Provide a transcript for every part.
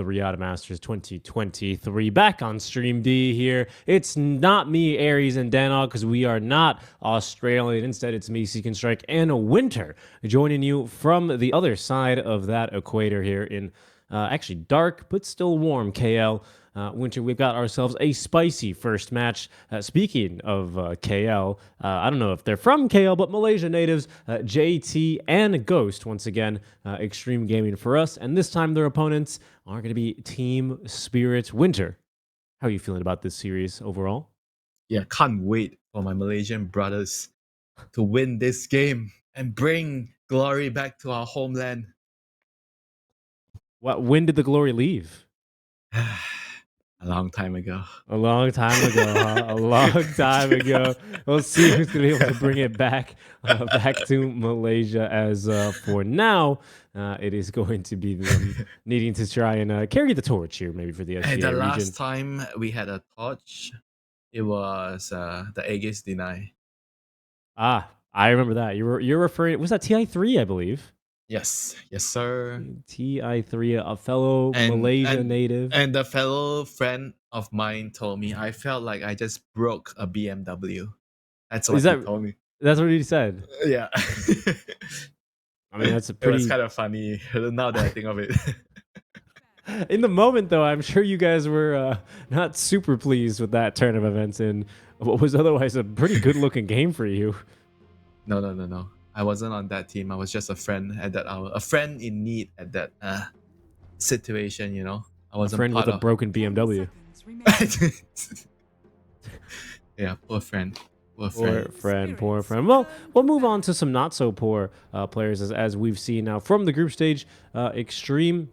the Riyadh Masters 2023. Back on Stream D here. It's not me, Aries, and Danog, because we are not Australian. Instead, it's me, Seek and Strike, and Winter, joining you from the other side of that equator here in actually dark, but still warm KL. Winter, we've got ourselves a spicy first match. Speaking of KL, I don't know if they're from KL, but Malaysia natives, JT and Ghost, once again, Xtreme Gaming for us. And this time their opponents are going to be Team Spirit. Winter, how are you feeling about this series overall? Yeah, can't wait for my Malaysian brothers to win this game and bring glory back to our homeland. When did the glory leave? A long time ago. A long time ago, huh? A long time ago. We'll see who's going to be able to bring it back to Malaysia. As for now, it is going to be them needing to try and carry the torch here, maybe for the SGA And the region. last time we had a torch, it was the Aegis Deny. I remember that. You're referring. Was that TI3? I believe. Yes, sir. TI3, a fellow Malaysia native, and the fellow friend of mine told me I felt like I just broke a BMW. That's what he told me. That's what he said. Yeah. I mean, that's a pretty. It was kind of funny now that I think of it. In the moment, though, I'm sure you guys were not super pleased with that turn of events in what was otherwise a pretty good-looking game for you. No. I wasn't on that team. I was just a friend at that hour, a friend in need at that situation. You know, I was a friend with a broken BMW. Yeah, poor friend. Poor friend. Well, we'll move on to some not so poor players as we've seen now from the group stage. Xtreme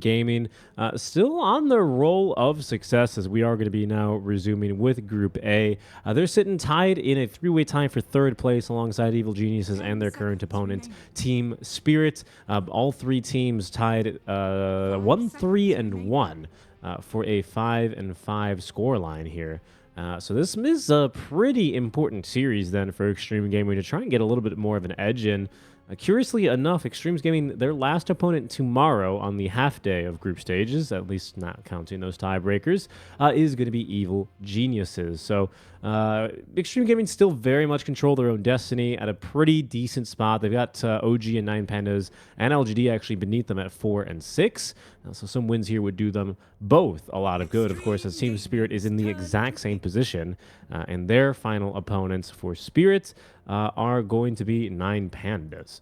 Gaming, still on the roll of success as we are going to be now resuming with Group A. They're sitting tied in a three-way tie for third place alongside Evil Geniuses and their current opponent, Team Spirit. All three teams tied 1-3-1 for a 5-5 scoreline here. So this is a pretty important series then for Xtreme Gaming to try and get a little bit more of an edge in. Curiously enough, Xtreme's Gaming, their last opponent tomorrow on the half day of group stages, at least not counting those tiebreakers, is going to be Evil Geniuses. So Xtreme Gaming still very much control their own destiny at a pretty decent spot. They've got OG and 9 Pandas and LGD actually beneath them at 4 and 6. So some wins here would do them both a lot of good, of course, as Team Spirit is in the exact same position. And their final opponents for Spirit are going to be 9 Pandas.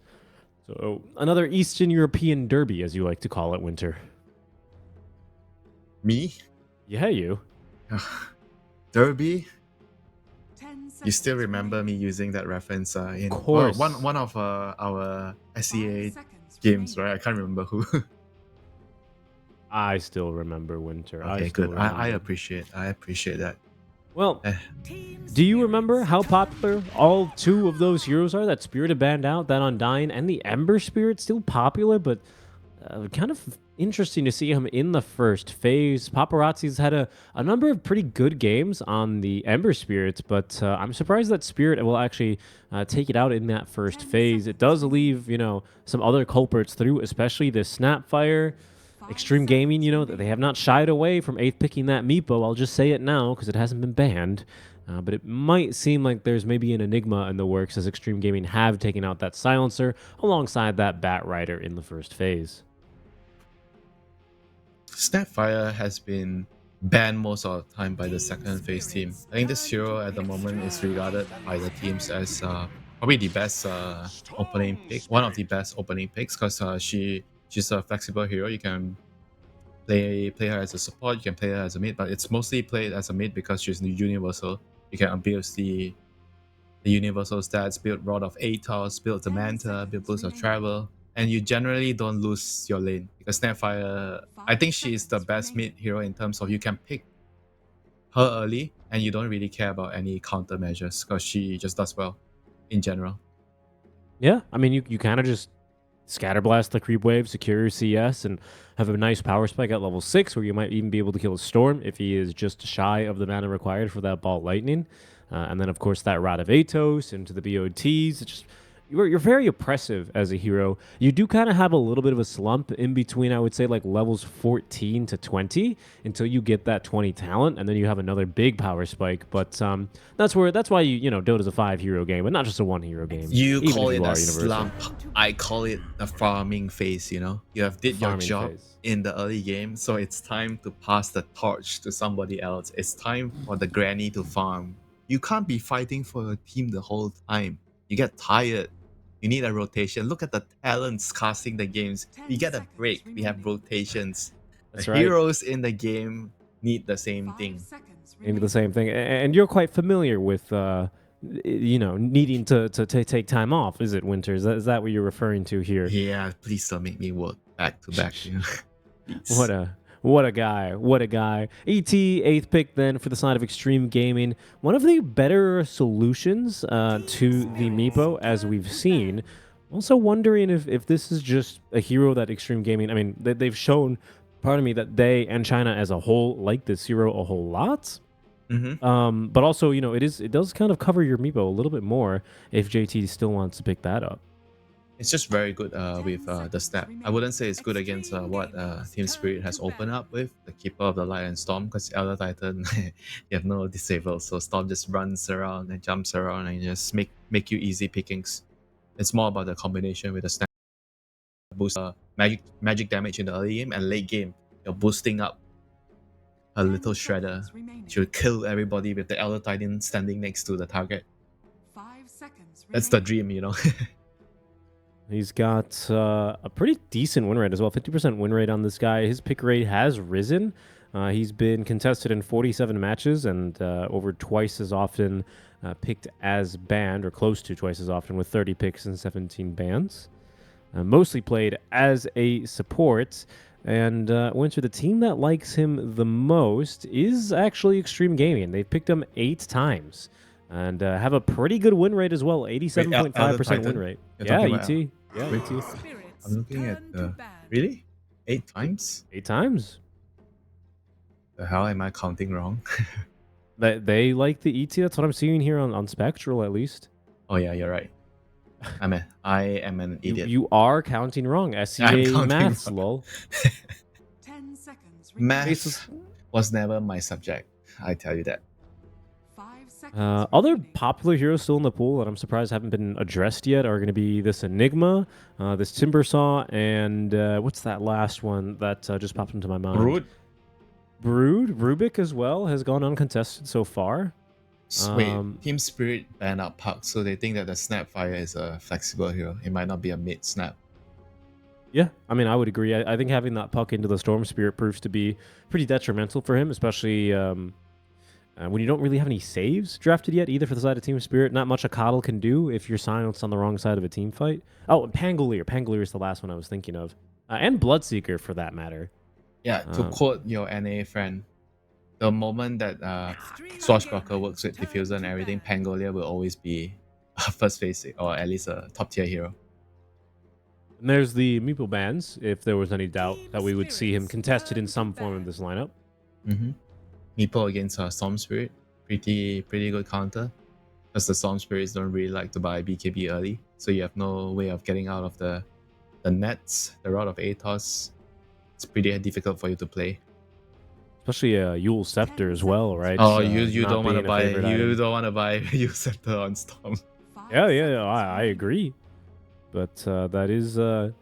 So another Eastern European derby, as you like to call it, Winter. Me? Yeah, you. Derby? You still remember me using that reference in one of our SEA games, right? I can't remember who. I still remember Winter. Okay, good. I appreciate that. Well, do you remember how popular all two of those heroes are? That Spirit had banned out, that Undying, and the Ember Spirit still popular, but kind of interesting to see him in the first phase. Paparazzi's had a number of pretty good games on the Ember Spirits, but I'm surprised that Spirit will actually take it out in that first phase. It does leave, some other culprits through, especially the Snapfire. Xtreme Gaming, they have not shied away from 8th picking that Meepo. I'll just say it now because it hasn't been banned. But it might seem like there's maybe an enigma in the works as Xtreme Gaming have taken out that Silencer alongside that Bat Rider in the first phase. Snapfire has been banned most of the time by the second phase team. I think this hero at the moment is regarded by the teams as probably the best opening pick, one of the best opening picks, because she's a flexible hero. You can play her as a support, you can play her as a mid, but it's mostly played as a mid because she's universal. You can abuse the universal stats, build Rod of Atos, build the Manta, build Boost of Travel, and you generally don't lose your lane because Snapfire, I think she's the best mid hero in terms of you can pick her early and you don't really care about any countermeasures because she just does well in general. Yeah, I mean, you kind of just Scatterblast the creep wave, secure your CS, and have a nice power spike at level 6 where you might even be able to kill a Storm if he is just shy of the mana required for that Ball Lightning. And then, of course, that Rod of Atos into the BOTs. you're very oppressive as a hero. You do kind of have a little bit of a slump in between, I would say, like levels 14 to 20 until you get that 20 talent, and then you have another big power spike. But that's why Dota's a 5 hero game, but not just a 1 hero game, You even call if it you a are universal. slump. I call it the farming phase, you know? You have did your Farming job phase. in the early game, so it's time to pass the torch to somebody else. It's time for the granny to farm. You can't be fighting for your team the whole time. You get tired. You need a rotation. Look at the talents casting the games. We get a break. We have rotations. The That's right. heroes in the game need the same thing. Maybe the same thing. And you're quite familiar with, needing to take time off. Is it, Winter? Is that what you're referring to here? Yeah, please don't make me work back to back. You know? What Please. a guy. What a guy. ET, eighth pick then for the side of Extreme Gaming. One of the better solutions to the Meepo, as we've seen. Also wondering if this is just a hero that Extreme Gaming, I mean, they've shown, pardon me, that they and China as a whole like this hero a whole lot. Mm-hmm. But also, it does kind of cover your Meepo a little bit more if JT still wants to pick that up. It's just very good with the snap. I wouldn't say it's good against what Team Spirit has opened up with, the Keeper of the Light and Storm, because Elder Titan, you have no disable, so Storm just runs around and jumps around and just make you easy pickings. It's more about the combination with the snap boost magic damage in the early game and late game. You're boosting up a little shredder. She'll kill everybody with the Elder Titan standing next to the target. That's the dream, you know. He's got a pretty decent win rate as well, 50% win rate on this guy. His pick rate has risen. He's been contested in 47 matches and over twice as often picked as banned, or close to twice as often, with 30 picks and 17 bans. Mostly played as a support. And Winter, the team that likes him the most is actually Extreme Gaming. They've picked him 8 times and have a pretty good win rate as well, 87.5% win rate. Yeah, ET. Yeah, ET. I'm looking at really? 8 times? 8 times. The hell am I counting wrong? They like the ET. That's what I'm seeing here on Spectral, at least. Oh yeah, you're right. I am an idiot. You are counting wrong. SEA maths, lol. 10 seconds. Maths was never my subject. I tell you that. 5 seconds. Other popular heroes still in the pool that I'm surprised haven't been addressed yet are going to be this Enigma, this Timbersaw, and what's that last one that just popped into my mind? Brood, Rubik as well has gone uncontested so far. Wait, Team Spirit banned out Puck, so they think that the Snapfire is a flexible hero. It might not be a mid snap. Yeah, I mean, I would agree. I think having that Puck into the Storm Spirit proves to be pretty detrimental for him, especially when you don't really have any saves drafted yet either for the side of Team Spirit. Not much a Coddle can do if you're silenced on the wrong side of a team fight. Oh, and Pangolier. Pangolier is the last one I was thinking of. And Bloodseeker, for that matter. Yeah, to quote your NA friend, the moment that Swashbuckler works with Diffuser and everything, Pangolier will always be a first phase or at least a top tier hero. And there's the Meeple bans, if there was any doubt that we would see him contested in some form in this lineup. Mm-hmm. Meeple against Storm Spirit, pretty good counter, because the Storm Spirits don't really like to buy BKB early, so you have no way of getting out of the nets, the Rod of Atos. It's pretty difficult for you to play. Especially Yule Scepter as well, right? Oh, you don't want to buy Yule Scepter on Storm. Yeah, I agree. But that is a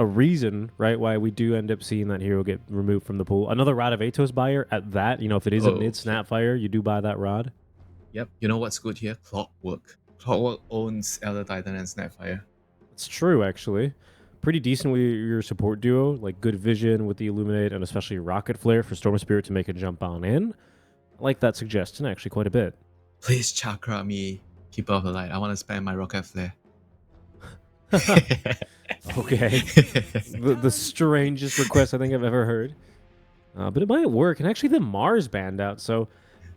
reason, right, why we do end up seeing that hero get removed from the pool. Another Rod of Atos buyer at that. If it is a mid Snapfire, you do buy that Rod. Yep. You know what's good here? Clockwork. Clockwork owns Elder Titan and Snapfire. It's true, actually. Pretty decent with your support duo, like good vision with the Illuminate and especially Rocket Flare for Storm Spirit to make a jump on in. I like that suggestion actually quite a bit. Please chakra me, Keeper of the Light. I want to spam my Rocket Flare. Okay. the strangest request I think I've ever heard. But it might work. And actually the Mars banned out, so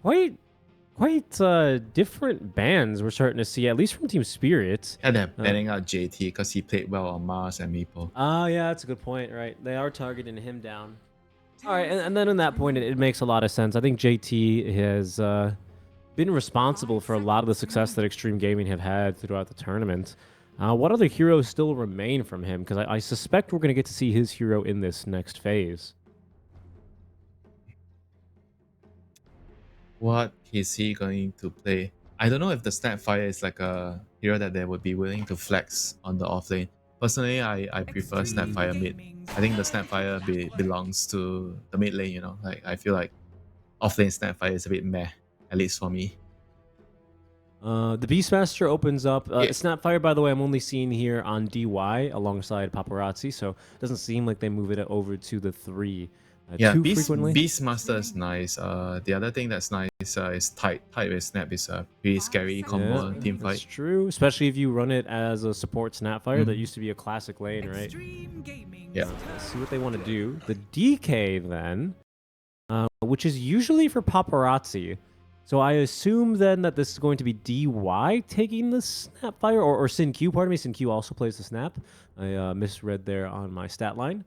quite different bans we're starting to see, at least from Team Spirit. And they're banning out JT because he played well on Mars and Meeple. Oh, yeah, that's a good point, right? They are targeting him down. All right, and then on that point, it makes a lot of sense. I think JT has been responsible for a lot of the success that Extreme Gaming have had throughout the tournament. What other heroes still remain from him? Because I suspect we're going to get to see his hero in this next phase. What is he going to play? I don't know if the Snapfire is like a hero that they would be willing to flex on the offlane. Personally, I prefer Snapfire mid. I think the Snapfire belongs to the mid lane, you know? Like, I feel like offlane Snapfire is a bit meh, at least for me. The Beastmaster opens up. Yeah. Snapfire, by the way, I'm only seeing here on DY alongside Paparazzi, so it doesn't seem like they move it over to the 3 Yeah, too frequently. Beastmaster is nice. The other thing that's nice is Tight. Tight with Snap is a pretty scary combo team That's fight. true, especially if you run it as a support Snapfire. That used to be a classic lane, right? Yeah. Let's see what they want to do. The DK then, which is usually for Paparazzi. So I assume then that this is going to be DY taking the Snapfire, or SinQ, pardon me. SinQ also plays the Snap. I misread there on my stat line.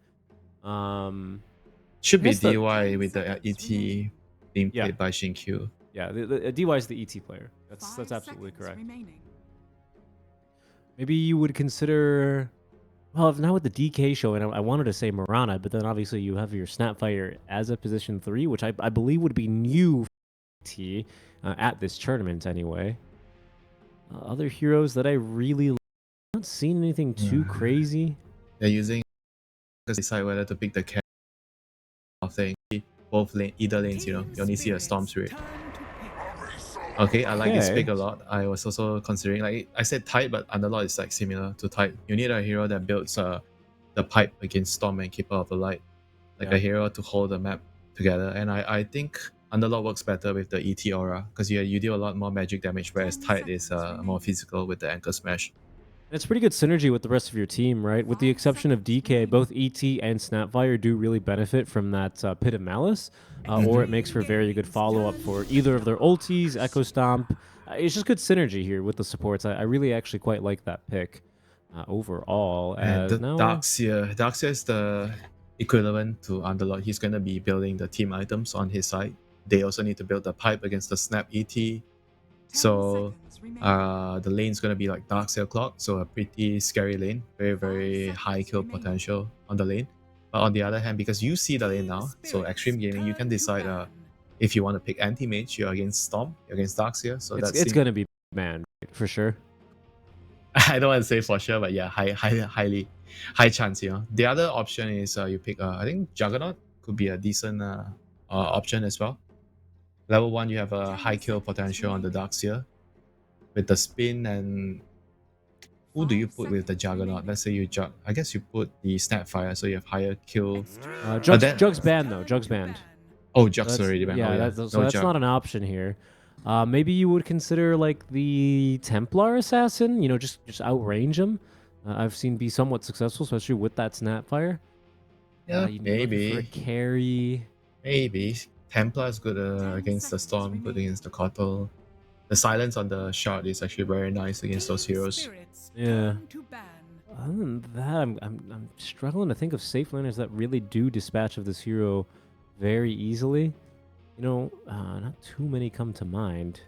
Should be guess the- DY with the ET being Yeah. played by Shinkyu. Yeah, the DY is the ET player. That's absolutely correct. Maybe you would consider, well, if not with the DK show, and I wanted to say Marana, but then obviously you have your Snapfire as a position 3, which I believe would be new for ET at this tournament anyway. Other heroes that I really not seen anything too crazy. They're using to decide whether to pick the carry off thing. Both lane, either lanes, you know, you only see a Storm Spirit. Okay, I like this Okay. pick a lot. I was also considering, like I said, Tight, but Underlord is like similar to Tight. You need a hero that builds the pipe against Storm and Keeper of the Light, like Yeah. a hero to hold the map together. And I think Underlord works better with the ET aura because you deal a lot more magic damage, whereas Tight is more physical with the Anchor Smash. It's pretty good synergy with the rest of your team, right? With the exception of DK, both ET and Snapfire do really benefit from that Pit of Malice, or it makes for very good follow-up for either of their ultis, Echo Stomp. It's just good synergy here with the supports. I really actually quite like that pick overall. And the Now, Darkseer is the equivalent to Underlord. He's going to be building the team items on his side. They also need to build the pipe against the Snap ET. So the lane's going to be like Darkseer Clock, so a pretty scary lane. Very, very high kill potential on the lane. But on the other hand, because you see the lane now, so Extreme Gaming, you can decide if you want to pick Anti-Mage, you're against Storm, you're against Darkseer. So it's going to be banned, for sure. I don't want to say for sure, but yeah, high chance, you know. The other option is you pick, I think Juggernaut could be a decent option as well. Level 1, you have a high kill potential on the Darkseer with the spin. And who do you put with the Juggernaut? Let's say I guess you put the Snapfire, so you have higher kill. Jug's banned, though. Jug's banned. Oh, Jug's already banned. Yeah, oh, yeah. that's Jug. not an option here. Maybe you would consider like the Templar Assassin, you know, just outrange him. I've seen be somewhat successful, especially with that Snapfire. Yeah, You need looking for a maybe. carry. Maybe. Templar is good against the Storm, good against the Kotl. The silence on the shard is actually very nice against those heroes. Yeah. Other than that, I'm struggling to think of safe laners that really do dispatch of this hero very easily. You know, not too many come to mind.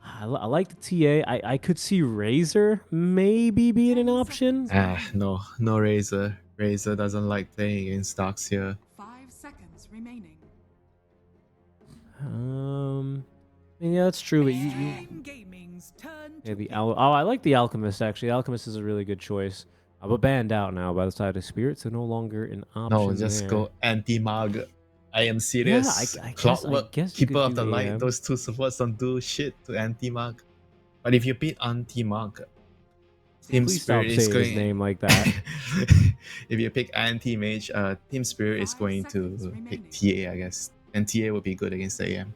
I like the TA. I could see Razor maybe being an option. No Razor. Razor doesn't like playing against Darkseer. 5 seconds remaining. Yeah, that's true. But I like the Alchemist actually. Alchemist is a really good choice. But banned out now by the side of Spirit, so no longer an option. No, just there. go anti-mag. I am serious. I Clockwork, guess you Keeper could of the do Light, AM. those two supports don't do shit to anti-mag. But if you beat anti-mag, Team Please stop Spirit is saying going. his name like that. If you pick anti-mage, Team Spirit is going to pick TA, I guess. And TA would be good against the AM.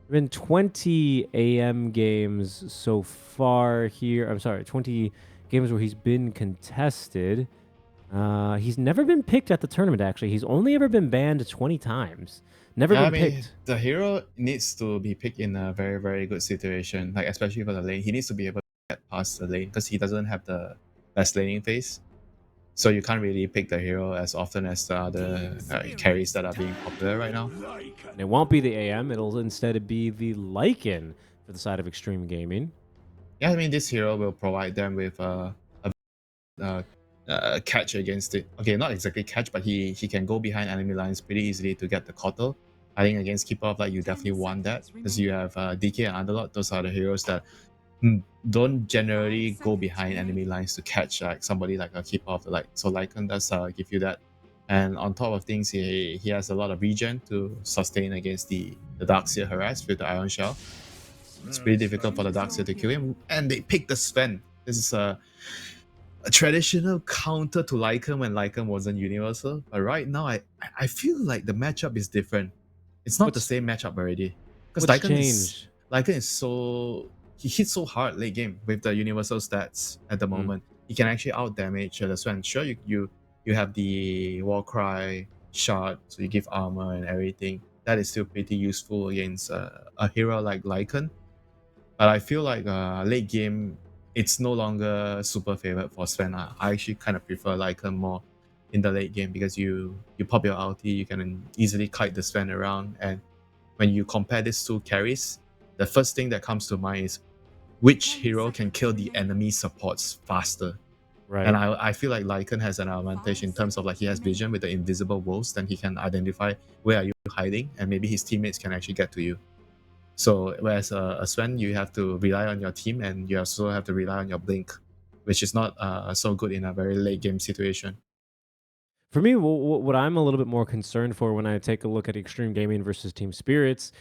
There have been 20 AM games so far here. I'm sorry, 20 games where he's been contested. He's never been picked at the tournament, actually. He's only ever been banned 20 times. Never been picked. The hero needs to be picked in a very, very good situation, like especially for the lane. He needs to be able to get past the lane because he doesn't have the best laning phase. So you can't really pick the hero as often as the other carries that are being popular right now. And it won't be the AM, it'll instead be the Lycan for the side of Extreme Gaming. Yeah, I mean, this hero will provide them with uh, catch against it. Okay, not exactly catch, but he can go behind enemy lines pretty easily to get the Kotal. I think against Keeper of Light, you definitely want that because you have DK and Underlord. Those are the heroes that don't generally go behind enemy lines to catch like somebody like a Keeper of the Light. So Lycan does give you that. And on top of things, he has a lot of regen to sustain against the Darkseer harass with the Iron Shell. It's pretty difficult for the Darkseer to kill him. And they pick the Sven. This is a traditional counter to Lycan when Lycan wasn't universal. But right now, I feel like the matchup is different. It's not the What's same matchup already. Because what's changed? Lycan is so he hits so hard late game with the universal stats at the Mm. moment. He can actually out damage the Sven. Sure, you have the Warcry shard, so you give armor and everything. That is still pretty useful against a hero like Lycan. But I feel like late game, it's no longer super favored for Sven. I actually kind of prefer Lycan more in the late game because you pop your ulti, you can easily kite the Sven around. And when you compare these two carries, the first thing that comes to mind is which hero can kill the enemy supports faster. And Right. I feel like Lycan has an advantage in terms of like he has vision with the invisible wolves, then he can identify where are you hiding, and maybe his teammates can actually get to you. So whereas a Sven, you have to rely on your team and you also have to rely on your blink, which is not so good in a very late game situation. For me, what I'm a little bit more concerned for when I take a look at Extreme Gaming versus Team Spirits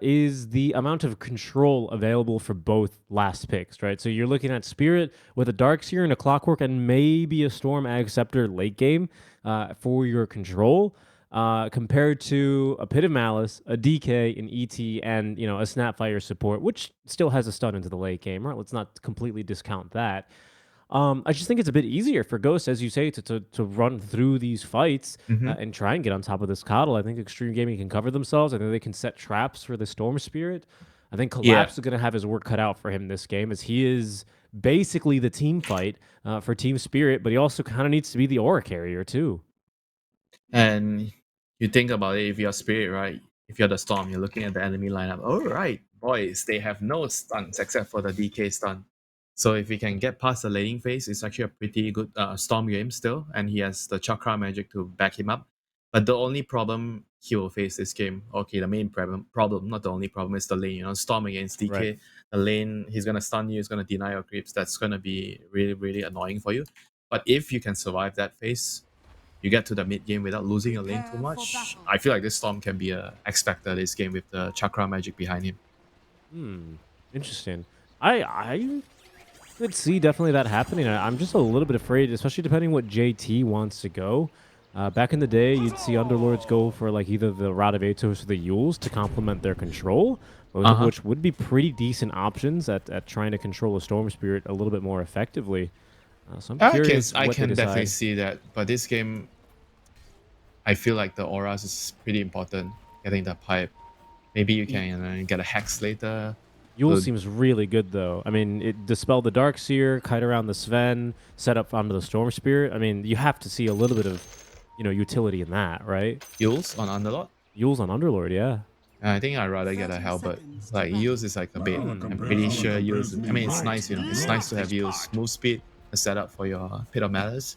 is the amount of control available for both last picks, right? So you're looking at Spirit with a Darkseer and a Clockwork and maybe a Storm Ag Scepter late game for your control. Compared to a Pit of Malice, a DK, an ET, and a Snapfire support, which still has a stun into the late game. Right? Let's not completely discount that. I just think it's a bit easier for Ghost, as you say, to run through these fights Mm-hmm. and try and get on top of this coddle. I think Extreme Gaming can cover themselves. I think they can set traps for the Storm Spirit. I think Yeah, Collapse is going to have his work cut out for him this game, as he is basically the team fight for Team Spirit, but he also kind of needs to be the aura carrier too. and you think about it, if you're Spirit, right? If you're the Storm, you're looking at the enemy lineup. All right, boys, they have no stuns except for the DK stun. So if he can get past the laning phase, it's actually a pretty good Storm game still, and he has the Chakra magic to back him up. But the only problem he will face this game, okay, the main problem, not the only problem, is the lane. Storm against Right. DK, the lane, he's gonna stun you, he's gonna deny your creeps. That's gonna be really, really annoying for you. But if you can survive that phase, you get to the mid game without losing your lane too much. I feel like this Storm can be a X factor this game with the Chakra magic behind him. Hmm. Interesting. I could see definitely that happening. I'm just a little bit afraid, especially depending what JT wants to go. Back in the day, you'd see Underlords go for like either the Radavetos or the Yules to complement their control, both of Uh-huh. which would be pretty decent options at trying to control a Storm Spirit a little bit more effectively. So I'm curious I what they can definitely decide. see that, but this game, I feel like the auras is pretty important. Getting the pipe, maybe you Y- can get a hex later. Yule To, seems really good though. I mean, it dispel the Dark Seer, kite around the Sven, set up onto the Storm Spirit. I mean, you have to see a little bit of utility in that, right? Yules on Underlord. Yule's on Underlord, yeah. I think I'd rather get a 30 Halberd. seconds to Like battle. Yules is like a bit. Hmm. I'm pretty sure Yules. I mean, it's nice, It's nice to have Yules. Move speed, a setup for your Pit of Malice.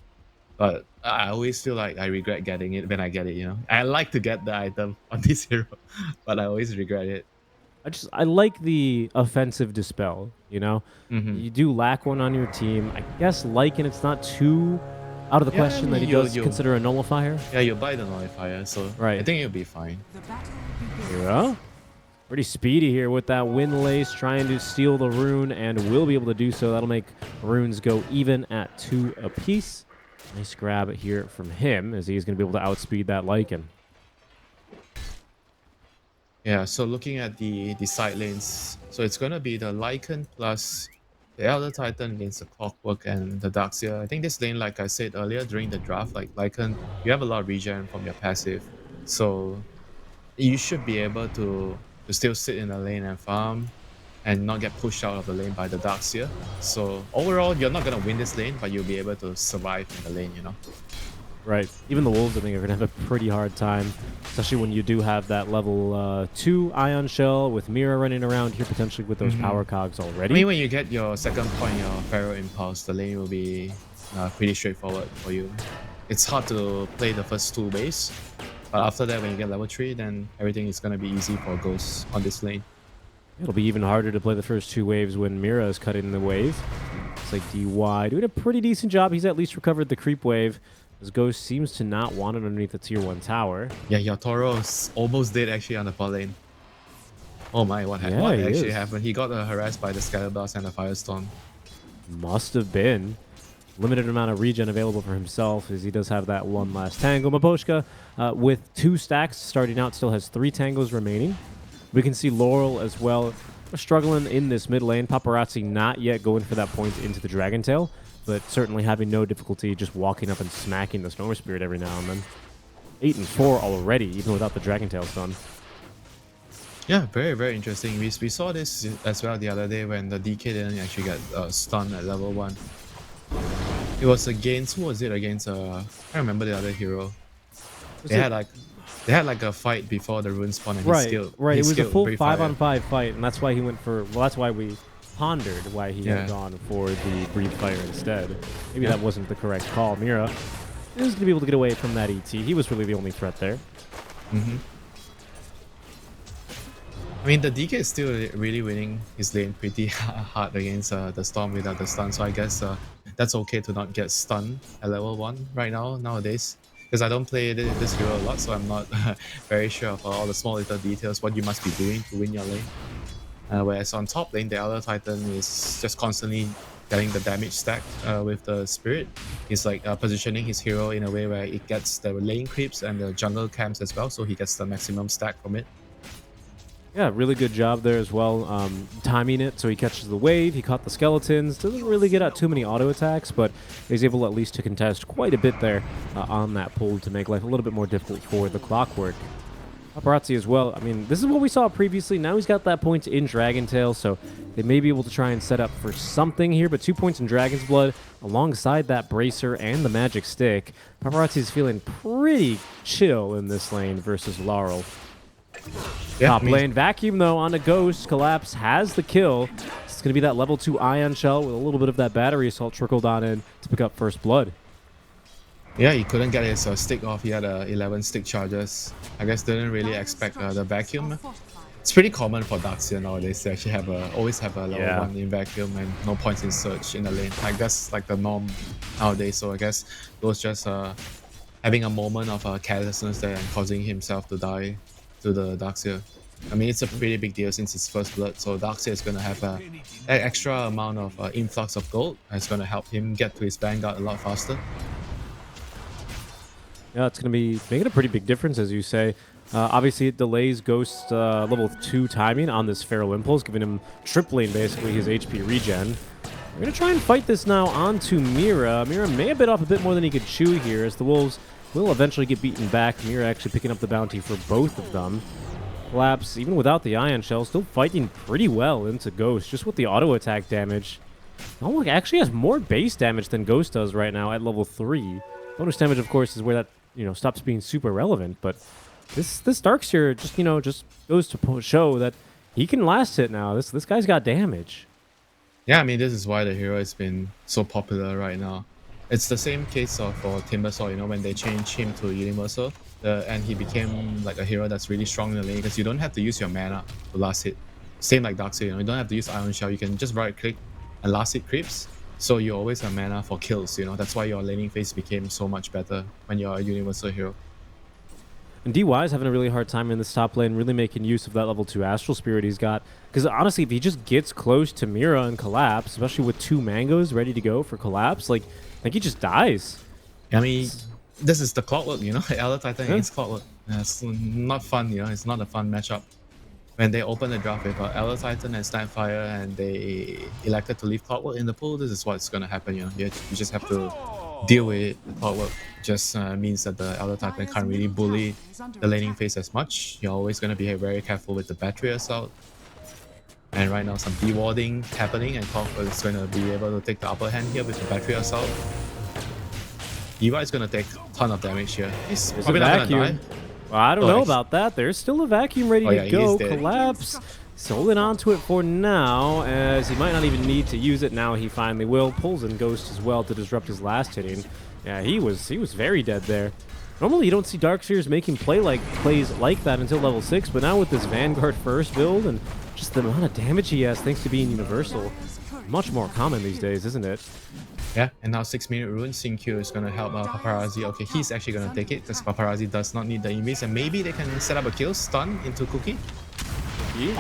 But I always feel like I regret getting it when I get it. I like to get the item on this hero, but I always regret it. I like the offensive dispel, you know? Mm-hmm. You do lack one on your team. I guess Lycan, it's not too out of the Yeah, I question that mean, he does consider a nullifier. yeah, you buy the nullifier, so I Right. think you'll be fine. The battle begins. Yeah. Pretty speedy here with that wind lace, trying to steal the rune, and will be able to do so. That'll make runes go even at 2 apiece. Nice grab here from him, as he's going to be able to outspeed that Lycan. Yeah, so looking at the side lanes, so it's gonna be the Lycan plus the Elder Titan against the Clockwork and the Darkseer. I think this lane, like I said earlier during the draft, like Lycan, you have a lot of regen from your passive, so you should be able to still sit in the lane and farm. and not get pushed out of the lane by the Darkseer. So overall, you're not gonna win this lane, but you'll be able to survive in the lane, you know. Right. Even the Wolves, I think, are going to have a pretty hard time, especially when you do have that level 2 Ion Shell with Mira running around here, potentially with those power cogs I already. mean, when you get your second point, your Pharaoh Impulse, the lane will be pretty straightforward for you. It's hard to play the first 2 waves, but after that, when you get level 3, then everything is going to be easy for Ghosts on this lane. It'll be even harder to play the first 2 waves when Mira is cutting the wave. It's like DY doing a pretty decent job. He's at least recovered the creep wave, as Ghost seems to not want it underneath the tier 1 tower. Yeah, your Toro's almost dead actually on the bot lane. Oh my, what actually happened? He got harassed by the Scatter Blast and the Firestorm. Must have been. Limited amount of regen available for himself, as he does have that one last tango. Maposhka, with 2 stacks starting out, still has 3 tangos remaining. We can see Laurel as well struggling in this mid lane. Paparazzi not yet going for that point into the Dragon Tail, but certainly having no difficulty just walking up and smacking the Storm Spirit every now and then. 8 and 4 already, even without the Dragon Tail stun. Yeah, very, very interesting. We saw this as well the other day when the DK didn't actually get stunned at level 1. It was against, who was it against? I can't remember the other hero. They had like a fight before the rune spawn and he skilled. Right, it was a full Breathe 5-on-5 fight, and that's why he went for, well, that's why we pondered why he had gone for the Breathe Fire instead. Maybe that wasn't the correct call. Mira is going to be able to get away from that ET. He was really the only threat there. I mean, the DK is still really winning his lane pretty hard against the Storm without the stun, so I guess that's okay to not get stunned at level 1 right now, nowadays. Because I don't play this hero a lot, so I'm not very sure of all the small little details, what you must be doing to win your lane. Whereas on top lane, the Elder Titan is just constantly getting the damage stack with the Spirit. He's like positioning his hero in a way where it gets the lane creeps and the jungle camps as well, so he gets the maximum stack from it. Yeah, really good job there as well, timing it so he catches the wave, he caught the skeletons, doesn't really get out too many auto attacks, but he's able at least to contest quite a bit there on that pull to make life a little bit more difficult for the Clockwork. Paparazzi as well, I mean, this is what we saw previously, now he's got that point in Dragon Tail, so they may be able to try and set up for something here, but 2 points in Dragon's Blood alongside that Bracer and the Magic Stick. Paparazzi is feeling pretty chill in this lane versus Laurel. Yeah, Top lane vacuum though on a Ghost. Collapse has the kill. It's going to be that level 2 Ion Shell with a little bit of that Battery Assault trickled on in to pick up first blood. Yeah, he couldn't get his stick off. He had 11 stick charges. I guess didn't really expect the vacuum. It's pretty common for Darkseer nowadays to actually always have a level 1 in vacuum and no points in search in the lane. Like that's like the norm nowadays. So I guess it was just having a moment of carelessness there and causing himself to die to the Darkseer. I mean, it's a pretty big deal since it's first blood, so Darkseer is going to have an extra amount of influx of gold. It's going to help him get to his Vanguard a lot faster. Yeah, it's going to be making a pretty big difference, as you say. Obviously, it delays Ghost's level 2 timing on this Feral Impulse, giving him tripling, basically, his HP regen. We're going to try and fight this now onto Mira. Mira may have bit off a bit more than he could chew here, as the Wolves will eventually get beaten back. Mira actually picking up the bounty for both of them. Collapse, even without the Ion Shell, still fighting pretty well into Ghost, just with the auto attack damage. Oh, actually has more base damage than Ghost does right now at level 3. Bonus damage, of course, is where that, stops being super relevant, but this Darkseer just goes to show that he can last it now. This guy's got damage. Yeah, I mean, this is why the hero has been so popular right now. It's the same case for Timbersaw, when they changed him to Universal, and he became like a hero that's really strong in the lane because you don't have to use your mana to last hit. Same like Darkseer, you don't have to use Ion Shell. You can just right click and last hit creeps. So you always have mana for kills, That's why your laning phase became so much better when you're a Universal hero. And DY is having a really hard time in this top lane, really making use of that level 2 Astral Spirit he's got. Because honestly, if he just gets close to Mira and Collapse, especially with 2 mangoes ready to go for Collapse, I think he just dies. I mean, this is the Clockwork, Elder Titan against Clockwork. It's not fun, It's not a fun matchup. When they opened the draft with Elder Titan and Snapfire and they elected to leave Clockwork in the pool, this is what's going to happen, You just have to deal with it. Clockwork just means that the Elder Titan can't really bully the laning phase as much. You're always going to be very careful with the Battery Assault. And right now some dewarding happening, and Kong is going to be able to take the upper hand here with the battery assault. Eva is going to take a ton of damage here. He's There's probably a not going to die. vacuum. Well, I don't know about that. There's still a vacuum ready Oh, yeah, to he go. is dead. Collapse. He's holding on to it for now, as he might not even need to use it. Now he finally will. Pulls in Ghost as well to disrupt his last hitting. Yeah, he was very dead there. Normally you don't see Darkseers making plays like that until level 6, but now with this Vanguard first build and just the amount of damage he has thanks to being universal, much more common these days, isn't it? Yeah, and now 6-minute rune. Xin-Q is going to help Paparazzi. Okay, he's actually going to take it because Paparazzi does not need the invis, and maybe they can set up a kill stun into Cookie.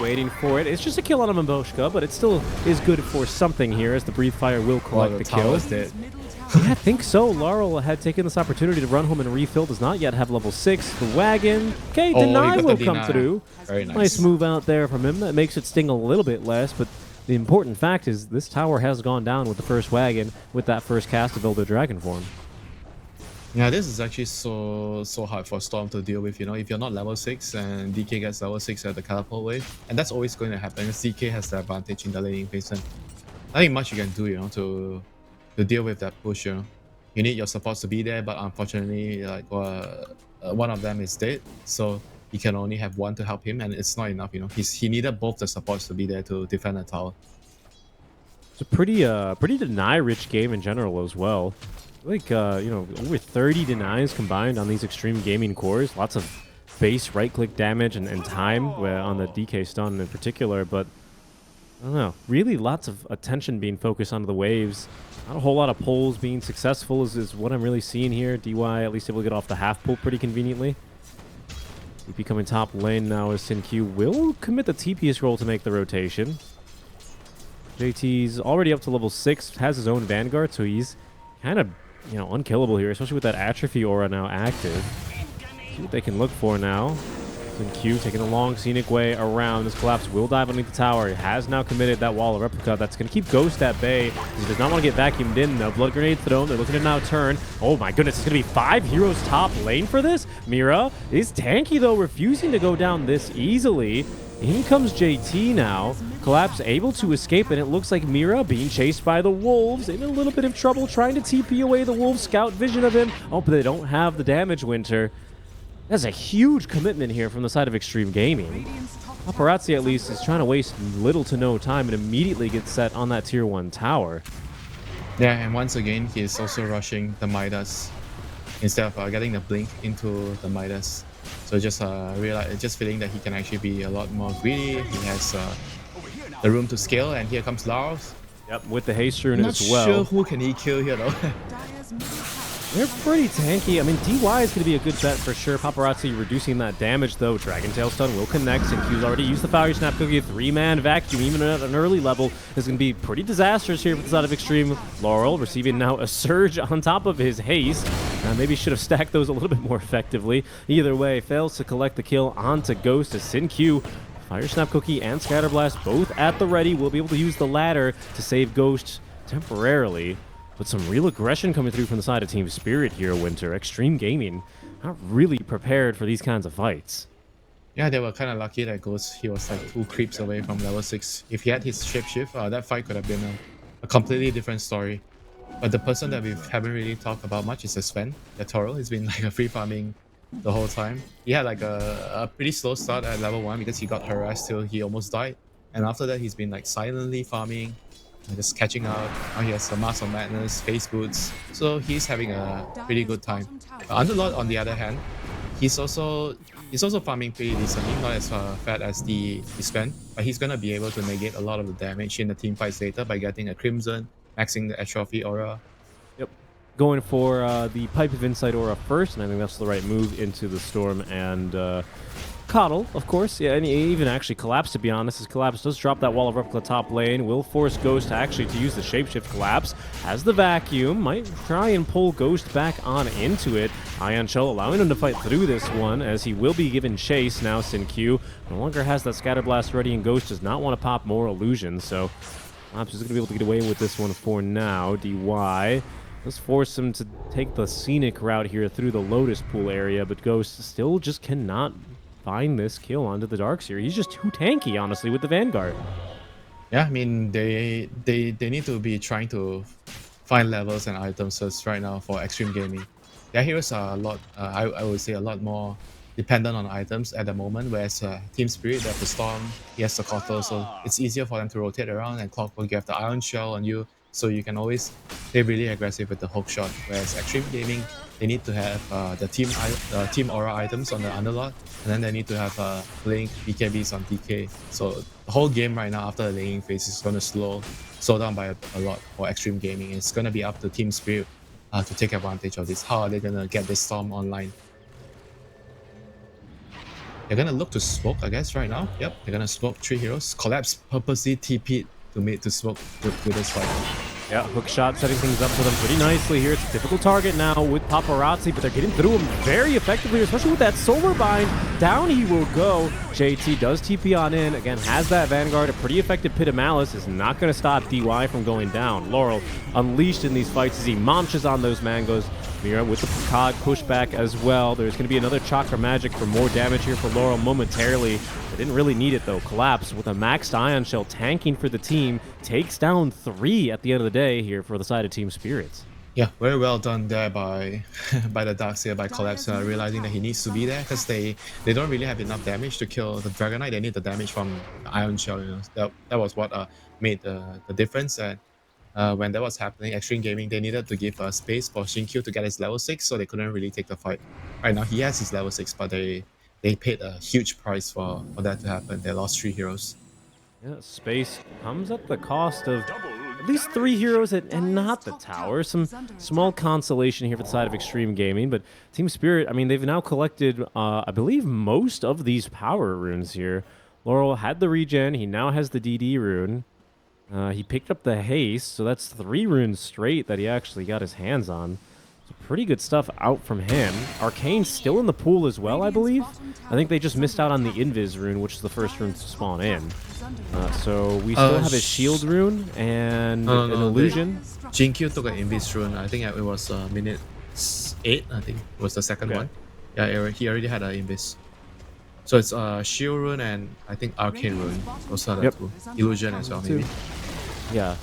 Waiting for it. It's just a kill on a Mamboshka, but it still is good for something here, as the Breathe Fire will collect the kill. Is dead. Yeah, I think so. Laurel had taken this opportunity to run home and refill. Does not yet have level 6. The wagon. Okay, Deny will come through. Very nice. Nice move out there from him. That makes it sting a little bit less, but the important fact is this tower has gone down with the first wagon with that first cast of Elder Dragon form. Yeah, this is actually so hard for Storm to deal with, you know, if you're not level 6 and DK gets level 6 at the catapult wave, and that's always going to happen. DK has the advantage in the laning phase, and nothing much you can do, you know, to deal with that push, you know. You need your supports to be there, but unfortunately, like one of them is dead, so he can only have one to help him, and it's not enough, you know. He needed both the supports to be there to defend the tower. It's a pretty deny-rich game in general as well. Like, you know, over 30 denies combined on these Extreme Gaming cores. Lots of base right-click damage and time on the DK stun in particular, but I don't know. Really lots of attention being focused onto the waves. Not a whole lot of pulls being successful is what I'm really seeing here. DY at least able to get off the half pull pretty conveniently. DP coming top lane now as Xin-Q will commit the TPS roll to make the rotation. JT's already up to level 6, has his own Vanguard, so he's kind of, you know, unkillable here, especially with that Atrophy aura now active. See what they can look for now. Xin-Q taking a long scenic way around. This Collapse will dive underneath the tower. He has now committed that wall of replica. That's going to keep Ghost at bay. He does not want to get vacuumed in, though. Blood Grenade thrown. They're looking to now turn. Oh my goodness, it's going to be 5 heroes top lane for this. Mira is tanky, though, refusing to go down this easily. In comes JT now. Collapse able to escape, and it looks like Mira being chased by the Wolves. In a little bit of trouble trying to TP away the Wolves. Scout vision of him. Oh, but they don't have the damage, Winter. That's a huge commitment here from the side of Extreme Gaming. Paparazzi, at least, is trying to waste little to no time and immediately get set on that tier 1 tower. Yeah, and once again, he is also rushing the Midas instead of getting the blink into the Midas. So just feeling that he can actually be a lot more greedy. He has the room to scale, and here comes Lars. Yep, with the haste rune Not as well. sure who can he kill here though. They're pretty tanky. I mean, DY is going to be a good bet for sure. Paparazzi reducing that damage, though. Dragon Tail stun will connect. Xin-Q's already used the Fiery Snap Cookie. A 3-man vacuum, even at an early level, is going to be pretty disastrous here for the side of Extreme. Laurel receiving now a surge on top of his haste. Maybe should have stacked those a little bit more effectively. Either way, fails to collect the kill onto Ghost as Xin-Q. Fire Snap Cookie and Scatter Blast both at the ready. We'll be able to use the ladder to save Ghost temporarily. But some real aggression coming through from the side of Team Spirit here, Winter. Extreme Gaming not really prepared for these kinds of fights. Yeah, they were kind of lucky that he was like 2 creeps away from level 6. If he had his shapeshift, that fight could have been a completely different story. But the person that we haven't really talked about much is Sven, the Toro. He's been like a free farming the whole time. He had like a pretty slow start at level 1 because he got harassed till he almost died. And after that, he's been like silently farming, just catching up. Now he has a Mask of Madness, Face Boots, so he's having a pretty good time. Underlord, on the other hand, he's also farming pretty decently, not as fat as the Sven, but he's gonna be able to negate a lot of the damage in the team fights later by getting a Crimson, maxing the Atrophy aura. Yep. Going for the Pipe of Insight aura first, and I think that's the right move into the Storm and Coddle, of course. Yeah, and he even actually Collapse, to be honest. As Collapse does drop that wall of replica top lane, will force Ghost to use the shapeshift. Collapse has the vacuum, might try and pull Ghost back on into it. Ion Shell allowing him to fight through this one, as he will be given chase now. Xin-Q no longer has that Scatter Blast ready, and Ghost does not want to pop more illusions, so Collapse is going to be able to get away with this one for now. DY let's force him to take the scenic route here through the Lotus Pool area, but Ghost still just cannot find this kill onto the Darkseer. He's just too tanky, honestly, with the Vanguard. Yeah, I mean they need to be trying to find levels and items first right now for extreme gaming. Their heroes are a lot. I would say a lot more dependent on items at the moment. Whereas Team Spirit, they have the Storm, he has the Kotal, so it's easier for them to rotate around. And Clockwork, you have the Iron Shell on you, so you can always play really aggressive with the hook shot. Whereas extreme gaming, they need to have the team aura items on the Underlord, and then they need to have Blink BKBs on DK. So the whole game right now after the laning phase is going to slow down by a lot for extreme gaming. It's going to be up to Team Spirit to take advantage of this. How are they going to get this storm online? They're going to look to smoke, I guess, right now. Yep, they're going to smoke 3 heroes. Collapse purposely TP'd to smoke to this fight. Yeah, hook shot setting things up for them pretty nicely here. It's a difficult target now with Paparazzi, but they're getting through him very effectively, especially with that Solar Bind. Down he will go. JT does TP on in. Again, has that Vanguard. A pretty effective Pit of Malice is not going to stop DY from going down. Laurel unleashed in these fights as he munches on those mangoes. Mira with the Cog pushback as well. There's going to be another Chakra Magic for more damage here for Laurel momentarily. They didn't really need it though. Collapse with a maxed Ion Shell tanking for the team. Takes down 3 at the end of the day here for the side of Team Spirits. Yeah, very well done there by by the Darkseer, by Collapse, realizing that he needs to be there because they don't really have enough damage to kill the Dragon Knight. They need the damage from the Iron Shell. That was what made the difference. And when that was happening, Extreme Gaming, they needed to give space for Shinkyu to get his level 6, so they couldn't really take the fight. Right now, he has his level 6, but they paid a huge price for that to happen. They lost 3 heroes. Yeah, space comes at the cost of at least 3 heroes and not the tower. Some small consolation here for the side of Extreme Gaming, but Team Spirit, I mean, they've now collected, I believe, most of these power runes here. Laurel had the regen. He now has the DD rune. He picked up the haste, so that's 3 runes straight that he actually got his hands on. So pretty good stuff out from him. Arcane's still in the pool as well, I believe. I think they just missed out on the Invis rune, which is the first rune to spawn in. So we still have a shield rune and an illusion. Jinkyu took an Invis rune. I think it was minute 8. I think it was the second one. Yeah, he already had an Invis. So it's shield rune and I think arcane rune. Those are the 2. Illusion as well, maybe. Yeah.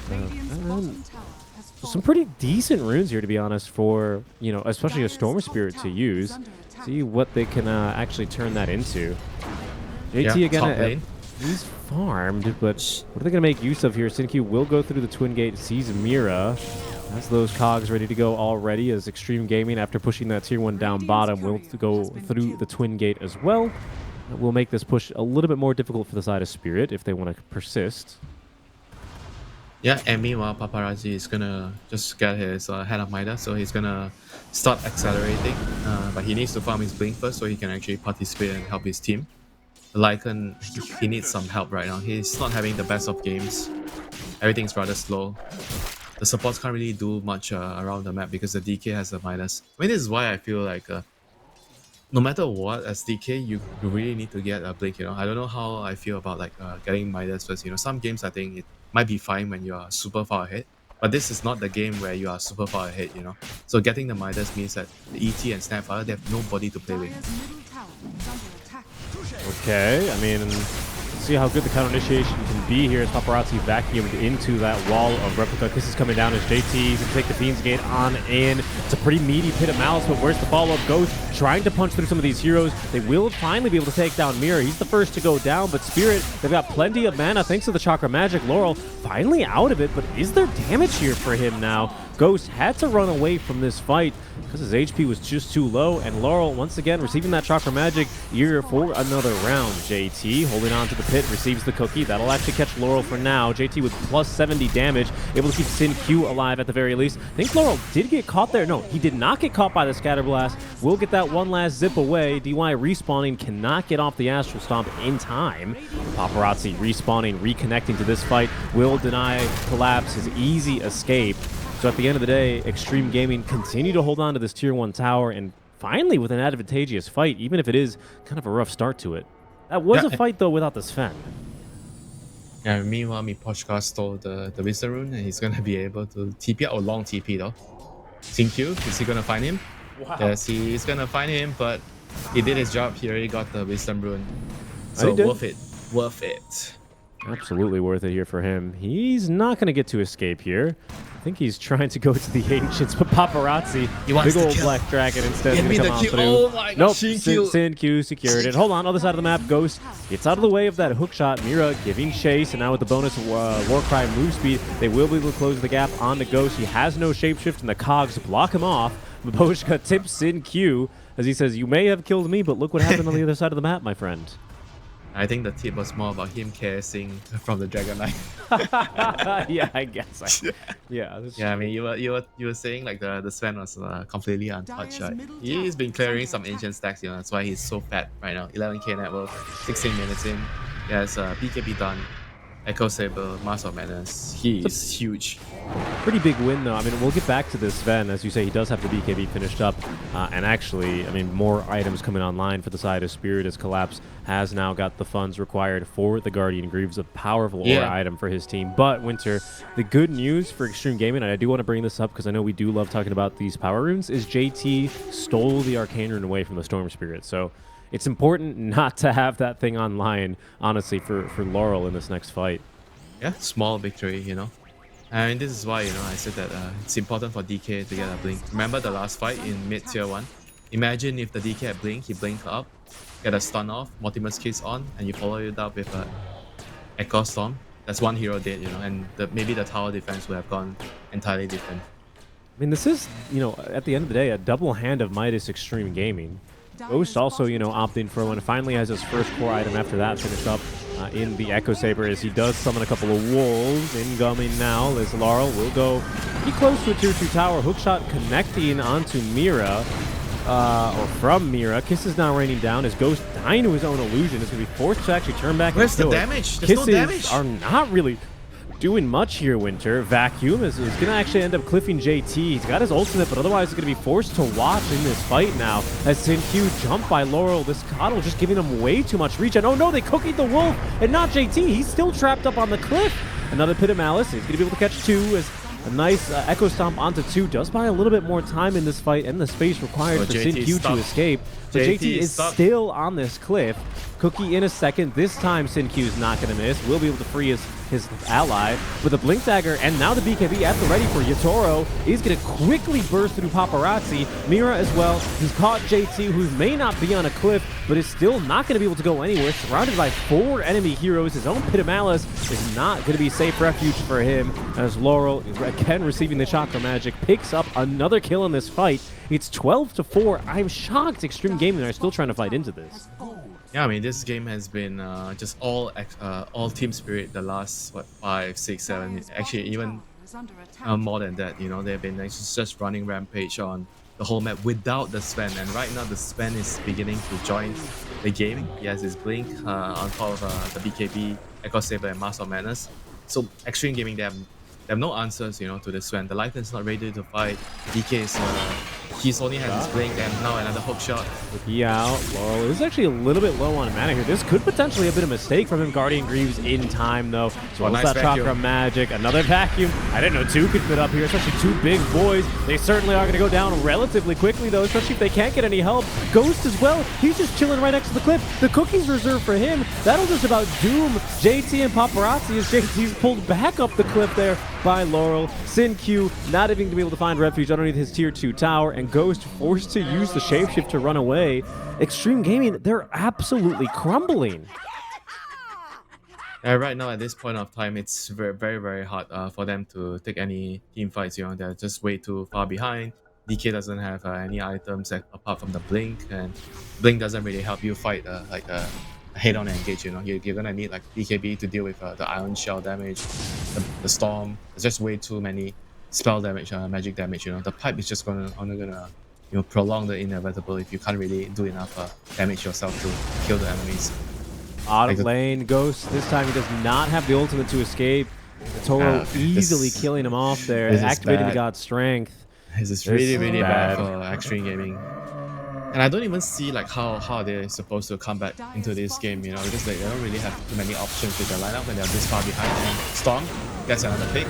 Some pretty decent runes here, to be honest, for, you know, especially a Storm Spirit to use. See what they can actually turn that into. JT again, he's farmed, but what are they going to make use of here? Sinkyu will go through the Twin Gate, sees Mira. Has those cogs ready to go already, as Extreme Gaming, after pushing that tier 1 down bottom, will go through the Twin Gate as well. That will make this push a little bit more difficult for the side of Spirit if they want to persist. Yeah, and meanwhile, Paparazzi is gonna just get his head of Midas, so he's gonna start accelerating. But he needs to farm his Blink first so he can actually participate and help his team. Lycan, he needs some help right now. He's not having the best of games. Everything's rather slow. The supports can't really do much around the map because the DK has a Midas. I mean, this is why I feel like no matter what, as DK, you really need to get a Blink, you know. I don't know how I feel about like getting Midas first, you know. Some games I think it might be fine when you are super far ahead, but this is not the game where you are super far ahead, you know. So getting the Midas means that the ET and Snapfire, they have nobody to play with. Okay, I mean, let's see how good the counter initiation can be here as Paparazzi vacuumed into that wall of Replica. Kiss is coming down as JT's going to take the Fiend's Gate on in. It's a pretty meaty Pit of Malice, but where's the follow-up? Ghost trying to punch through some of these heroes. They will finally be able to take down Mirror. He's the first to go down, but Spirit, they've got plenty of mana thanks to the Chakra Magic. Laurel finally out of it, but is there damage here for him now? Ghost had to run away from this fight because his HP was just too low, and Laurel once again receiving that Chakra Magic ear for another round. JT holding on to the pit, receives the cookie. That'll actually catch Laurel for now. JT with plus 70 damage, able to keep Sin Q alive at the very least. I think Laurel did get caught there. No, he did not get caught by the Scatter Blast. Will get that one last zip away. DY respawning, cannot get off the Astral Stomp in time. Paparazzi respawning, reconnecting to this fight, will deny Collapse his easy escape. So at the end of the day, Extreme Gaming continue to hold on to this tier 1 tower, and finally with an advantageous fight, even if it is kind of a rough start to it. That was a fight though without the Sven. Yeah, meanwhile, Miposhka stole the Wisdom Rune, and he's gonna be able to TP or long TP though. Sinkyu, is he gonna find him? Wow. Yes, he's gonna find him, but he did his job. He already got the Wisdom Rune. So worth it. Worth it. Absolutely worth it here for him. He's not going to get to escape here. I think he's trying to go to the Ancients, but Paparazzi, He wants big to old kill. Black Dragon instead, Give going me to the come on kill. through. Oh my god, Nope, Shin Q. Sin Q secured it. Hold on, other side of the map, Ghost gets out of the way of that hook shot. Mira giving chase, and now with the bonus Warcry move speed, they will be able to close the gap on the Ghost. He has no shapeshift, and the cogs block him off. Baboshka tips Sin Q as he says, "You may have killed me, but look what happened on the other side of the map, my friend." I think the tip was more about him casing from the Dragon Knight. Yeah, I guess. Yeah. Yeah, I mean, you were saying like the Sven was completely untouched. Right? He's been clearing some ancient stacks, you know. That's why he's so fat right now. 11k net worth, 16 minutes in. He has BKB done, Echo Saber, Master of Madness. He's huge. Pretty big win, though. I mean, we'll get back to this Sven. As you say, he does have the BKB finished up. And actually, I mean, more items coming online for the side of Spirit as Collapse has now got the funds required for the Guardian Greaves, a powerful aura item for his team. But, Winter, the good news for Xtreme Gaming, and I do want to bring this up because I know we do love talking about these power runes, is JT stole the Arcane Rune away from the Storm Spirit. So it's important not to have that thing online, honestly, for Laurel in this next fight. Yeah, small victory, you know. And this is why, you know, I said that it's important for DK to get a blink. Remember the last fight in mid tier 1? Imagine if the DK had blink, he blinked up, get a stun off, Mortimer's Kiss on, and you follow it up with a Echo Storm. That's one hero dead, you know, and maybe the tower defense would have gone entirely different. I mean, this is, you know, at the end of the day, a double hand of Midas Extreme Gaming. Ghost also, you know, opting for one. Finally has his first core item after that finished up in the Echo Saber as he does summon a couple of wolves. Incoming now as Laurel will go pretty close to a tier 2 tower. Hookshot connecting onto Mira, or from Mira. Kiss is now raining down as Ghost dying to his own illusion. Is going to be forced to actually turn back. Where's and the kill it. damage? There's Kisses no damage. are not really doing much here, Winter. Vacuum is going to actually end up cliffing JT. He's got his ultimate, but otherwise he's going to be forced to watch in this fight now as Sin Q jumped by Laurel. This Coddle just giving him way too much reach. And oh no, they cookied the wolf and not JT. He's still trapped up on the cliff. Another Pit of Malice. He's going to be able to catch 2 as a nice Echo Stomp onto 2 does buy a little bit more time in this fight and the space required for Sin Q to escape. So JT is still on this cliff. Cookie in a second. This time Sin Q is not going to miss. Will be able to free his ally with a Blink Dagger, and now the BKB at the ready for Yatoro. He's going to quickly burst through Paparazzi. Mira as well. He's caught JT, who may not be on a cliff, but is still not going to be able to go anywhere. Surrounded by 4 enemy heroes. His own Pit of Malice is not going to be safe refuge for him, as Laurel, again receiving the Chakra Magic, picks up another kill in this fight. It's 12-4. I'm shocked Xtreme Gaming are still trying to fight into this. Yeah, I mean, this game has been just all team spirit the last, what, 5, 6, 7, actually even more than that, you know. They've been just running rampage on the whole map without the Sven, and right now the Sven is beginning to join the game. He has his Blink on top of the BKB, Echo Saber, and Master of Madness. So Xtreme Gaming, they have no answers, you know, to the Sven. The Lifeline is not ready to fight. DK is he's only has his Blink, and now another hook shot. Yeah, Laurel is actually a little bit low on mana here. This could potentially have been a mistake from him. Guardian Greaves in time, though. So nice that vacuum. Chakra Magic. Another vacuum. I didn't know 2 could fit up here, especially 2 big boys. They certainly are going to go down relatively quickly, though, especially if they can't get any help. Ghost as well. He's just chilling right next to the cliff. The cookie's reserved for him. That'll just about doom JT and Paparazzi as JT's pulled back up the cliff there by Laurel. Sin Q not even to be able to find refuge underneath his tier 2 tower, and Ghost forced to use the shapeshift to run away. Xtreme Gaming, they're absolutely crumbling. Right now, at this point of time, it's very, very, very hard for them to take any team fights. You know, they're just way too far behind. DK doesn't have any items apart from the Blink, and Blink doesn't really help you fight like a head-on engage. You know, you're gonna need like BKB to deal with the Iron Shell damage, the Storm. There's just way too many spell damage, magic damage. You know, the pipe is just only gonna prolong the inevitable if you can't really do enough damage yourself to kill the enemies. Out of lane, Ghost. This time he does not have the ultimate to escape. Toro easily killing him off there, activating the God's Strength. This is really, really bad for Xtreme Gaming. And I don't even see like how they're supposed to come back into this game, you know, because they don't really have too many options with their lineup when they're this far behind. And Storm gets another pick.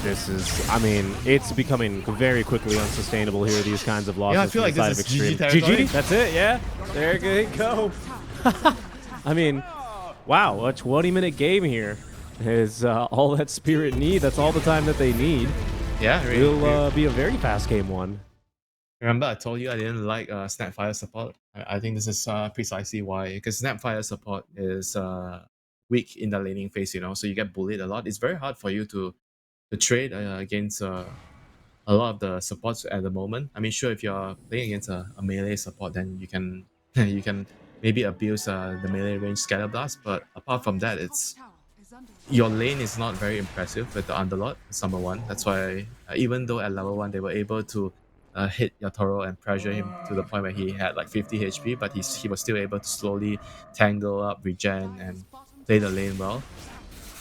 This is, I mean, it's becoming very quickly unsustainable here, these kinds of losses. Yeah, I feel like this is Xtreme. GG territory. GG, that's it, yeah. There you go. I mean, wow, a 20-minute game here. is all that Spirit need. That's all the time that they need. Yeah, It'll be a very fast game one. Remember, I told you I didn't like Snapfire support. I think this is precisely why. Because Snapfire support is weak in the laning phase, so you get bullied a lot. It's very hard for you to trade against a lot of the supports at the moment. I mean, sure, if you're playing against a melee support, then you can you can maybe abuse the melee range scatter blast. But apart from that, it's Tower is under your lane is not very impressive with the Underlord. That's number one. That's why even though at level 1 they were able to hit Yatoro and pressure him to the point where he had like 50 HP, but he was still able to slowly tangle up, regen, and play the lane well.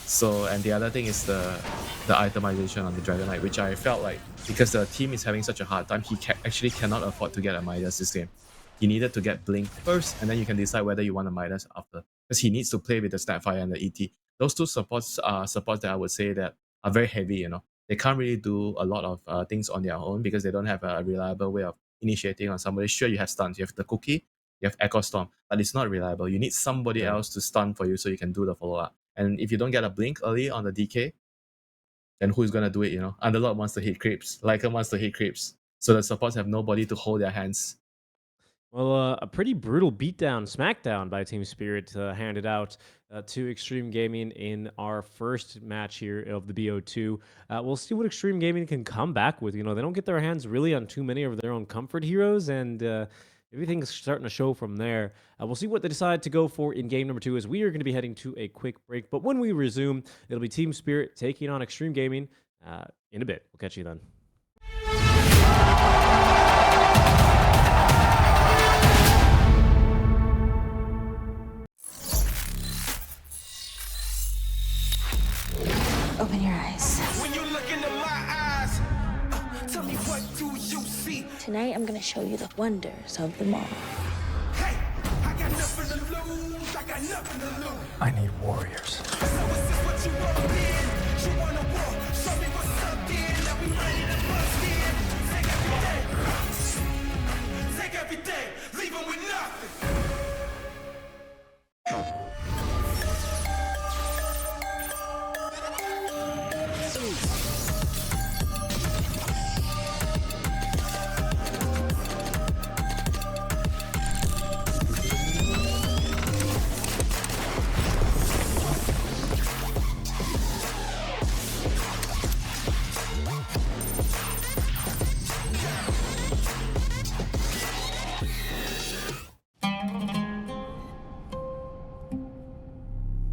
So, and the other thing is the itemization on the Dragon Knight, which I felt like because the team is having such a hard time, he actually cannot afford to get a Midas this game. He needed to get Blink first, and then you can decide whether you want a Midas after. Because he needs to play with the Snapfire and the ET. Those two supports are supports that I would say that are very heavy. They can't really do a lot of things on their own because they don't have a reliable way of initiating on somebody. Sure, you have stuns, you have the cookie, you have Echo Storm, but it's not reliable. You need somebody else to stun for you so you can do the follow-up. And if you don't get a blink early on the DK, then who's gonna do it? Underlord wants to hit creeps, Lycan wants to hit creeps. So the supports have nobody to hold their hands. Well, a pretty brutal beatdown, smackdown by Team Spirit handed out to Xtreme Gaming in our first match here of the BO2. We'll see what Xtreme Gaming can come back with. They don't get their hands really on too many of their own comfort heroes, and everything's starting to show from there. We'll see what they decide to go for in game number 2, as we are going to be heading to a quick break. But when we resume, it'll be Team Spirit taking on Xtreme Gaming in a bit. We'll catch you then. Open your eyes. When you look into my eyes, tell me what do you see? Tonight, I'm gonna show you the wonders of the mall. Hey, I got nothing to lose. I got nothing to lose. I need warriors. So is this what you want in? You wanna war? Show me what's up then. Now we ready to bust in. Take everything, leave 'em with nothing.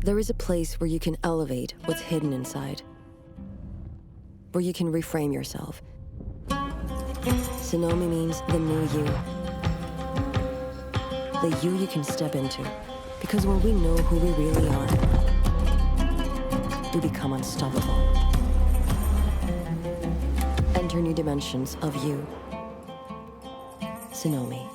There is a place where you can elevate what's hidden inside, where you can reframe yourself. Sonomi means the new you. The you can step into. Because when we know who we really are, we become unstoppable. Enter new dimensions of you. Sonomi.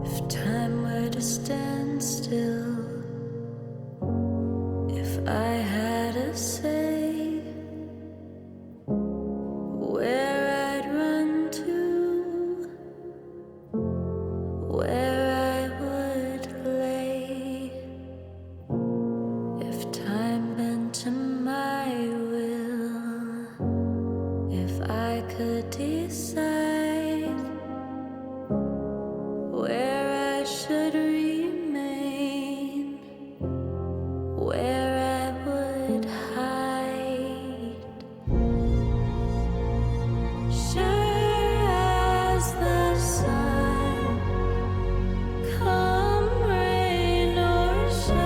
If time were to stand still, if I had a say, where I'd run to, where I would lay, if time bent to my will, if I could decide where I should remain, where I would hide. Sure as the sun, come rain or shine,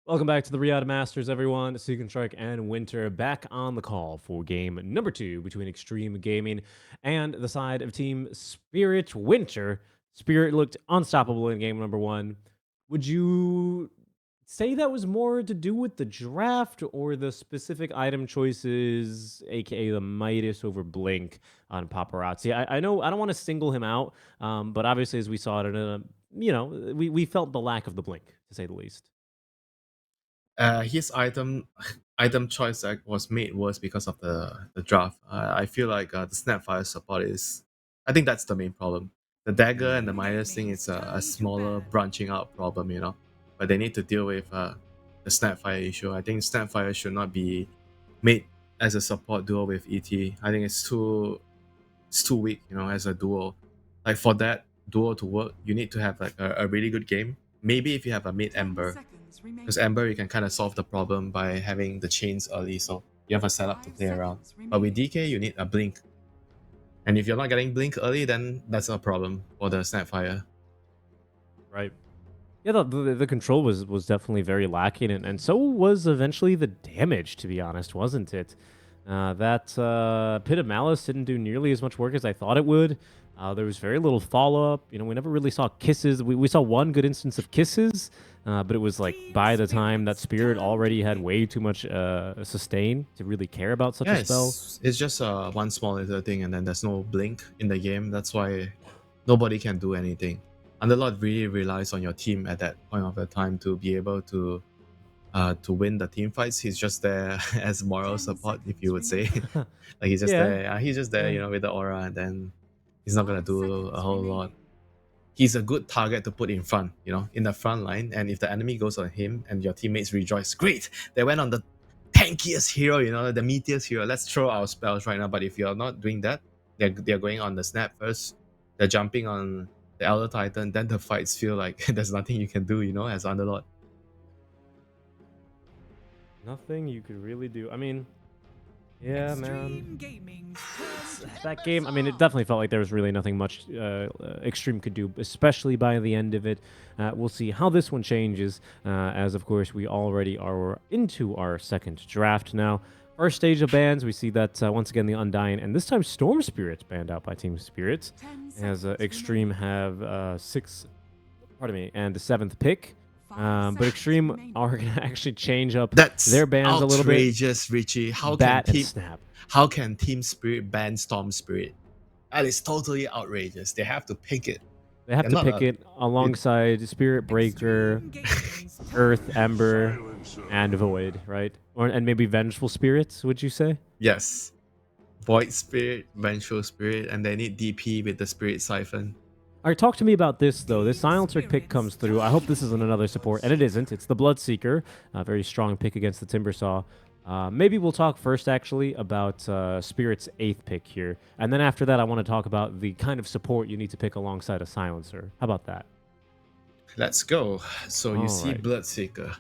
Welcome back to the Riyadh Masters, everyone. Seeking Strike and Winter back on the call for game number 2 between Xtreme Gaming and the side of Team Spirit Winter. Spirit looked unstoppable in game number 1. Would you say that was more to do with the draft or the specific item choices, aka the Midas over Blink on Paparazzi? I know I don't want to single him out, but obviously, as we saw it, we felt the lack of the Blink, to say the least. His item choice was made worse because of the draft. I feel like the Snapfire support is. I think that's the main problem. The dagger and the Midas thing is a smaller branching out problem, but they need to deal with the Snapfire issue. I think Snapfire should not be made as a support duo with ET. I think it's too weak, as a duo. Like for that duo to work, you need to have like a really good game. Maybe if you have a mid Ember, because Ember you can kind of solve the problem by having the chains early, so you have a setup to play around. But with DK, you need a blink, and if you're not getting blink early, then that's a problem for the Snapfire. Right. Yeah, the control was definitely very lacking, and so was eventually the damage, to be honest, wasn't it? That Pit of Malice didn't do nearly as much work as I thought it would. There was very little follow-up. We never really saw kisses. We saw one good instance of kisses, but it was like by the time that Spirit already had way too much sustain to really care about such a spell. It's just one small little thing, and then there's no blink in the game. That's why nobody can do anything. Underlord really relies on your team at that point of the time to be able to win the team fights. He's just there as moral support, if you would say. Like he's just there. He's just there, with the aura, and then he's not gonna do a whole lot. He's a good target to put in front, in the front line. And if the enemy goes on him and your teammates rejoice, great, they went on the tankiest hero, the meatiest hero. Let's throw our spells right now. But if you're not doing that, they're going on the snap first. They're jumping on the Elder Titan. Then the fights feel like there's nothing you can do, as Underlord. Nothing you could really do. I mean, yeah, man. That game, I mean, it definitely felt like there was really nothing much Xtreme could do, especially by the end of it. We'll see how this one changes, as of course we already are into our second draft now. First stage of bans, we see that once again the Undying, and this time Storm Spirit's banned out by Team Spirits, as Xtreme have 6, pardon me, and the 7th pick. But Xtreme are going to actually change up their bans a little bit. Outrageous, Richie. How can Team Spirit ban Storm Spirit? That is totally outrageous. They have to pick it. They have to pick it alongside Spirit Breaker, Earth, Ember, and Void, right? And maybe Vengeful Spirits, would you say? Yes. Void Spirit, Vengeful Spirit, and they need DP with the Spirit Siphon. All right, talk to me about this, though. This Silencer pick comes through. I hope this isn't another support, and it isn't. It's the Bloodseeker, a very strong pick against the Timbersaw. Maybe we'll talk first, actually, about Spirit's 8th pick here. And then after that, I want to talk about the kind of support you need to pick alongside a Silencer. How about that? Let's go. So you see Bloodseeker.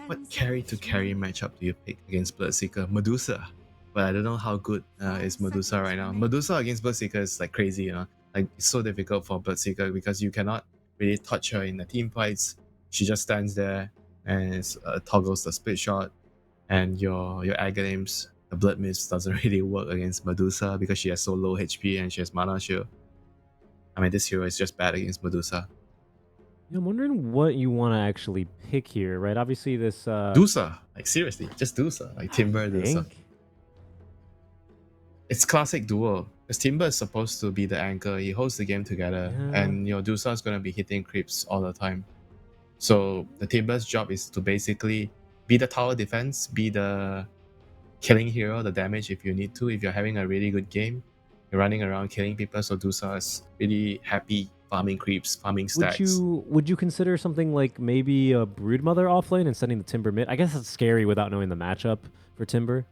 What carry-to-carry matchup do you pick against Bloodseeker? Medusa. But I don't know how good is Medusa right now. Medusa against Bloodseeker is like crazy, Like, it's so difficult for Bloodseeker because you cannot really touch her in the team fights. She just stands there and toggles the split shot. And your Aghanim's, the Blood Mist, doesn't really work against Medusa because she has so low HP and she has mana shield. I mean, this hero is just bad against Medusa. Yeah, I'm wondering what you want to actually pick here, right? Obviously, this... Dusa. Like, seriously, just Dusa. Like, Timber, Dusa. It's classic duo. Because Timber is supposed to be the anchor. He holds the game together. Yeah. And your Dusa is going to be hitting creeps all the time. So the Timber's job is to basically be the tower defense, be the killing hero, the damage if you need to. If you're having a really good game, you're running around killing people. So Dusa is really happy farming creeps, farming stacks. Would you consider something like maybe a Broodmother offlane and sending the Timber mid? I guess that's scary without knowing the matchup for Timber.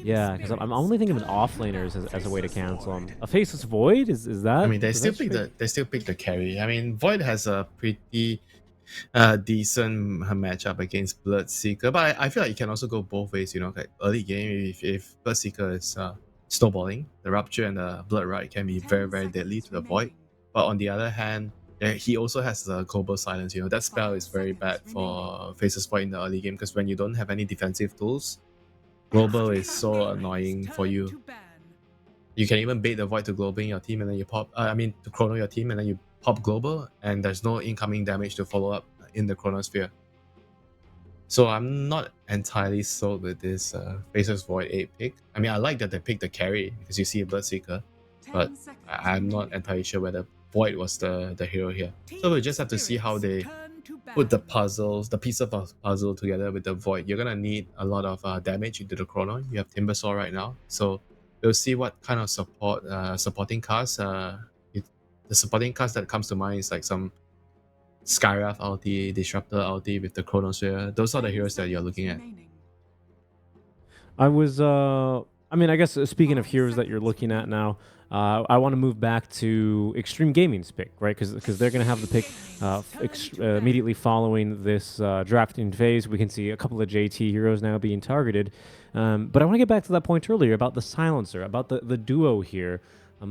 Yeah, because I'm only thinking of an offlaners as a way to cancel them. A Faceless Void is that? I mean, they still pick the carry. I mean, Void has a pretty decent matchup against Bloodseeker, but I feel like you can also go both ways. Like early game, if Bloodseeker is snowballing, the Rupture and the Blood Rite can be very, very deadly to the Void. But on the other hand, Yeah, he also has the global silence. You know, that spell is very bad for Faceless Void in the early game because when you don't have any defensive tools, global is so annoying for you. You can even bait the void to global in your team and then you pop. To chrono your team and then you pop global and there's no incoming damage to follow up in the chronosphere. So I'm not entirely sold with this Faceless Void 8 pick. I mean, I like that they picked the carry because you see a Bloodseeker, but I'm not entirely sure whether Void was the hero here. So we'll just have to see how they put the puzzles, the piece of a puzzle together with the Void. You're gonna need a lot of damage into the chrono. You have Timbersaw right now, so we'll see what kind of supporting cast. The supporting cast that comes to mind is like some Skyrath ulti, Disruptor ulti with the Chronosphere. Those are the heroes that you're looking at. I was, I mean, I guess speaking of heroes that you're looking at now, I want to move back to Extreme Gaming's pick, right? Because they're going to have the pick immediately following this drafting phase. We can see a couple of JT heroes now being targeted. But I want to get back to that point earlier about the Silencer, about the duo here.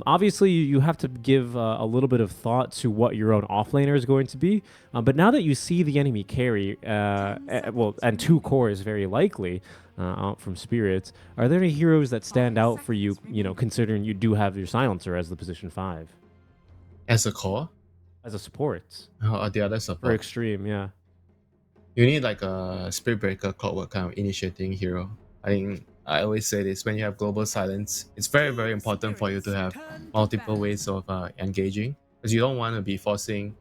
Obviously, you have to give a little bit of thought to what your own offlaner is going to be. But now that you see the enemy carry, and 2 cores very likely out from Spirits, are there any heroes that stand out for you, considering you do have your Silencer as the position 5? As a core? As a support. Or the other For support? Extreme, yeah. You need like a Spirit Breaker, Clockwork kind of initiating hero. I think I always say this, when you have global silence, it's very, very important for you to have multiple ways of engaging, because you don't want to be forcing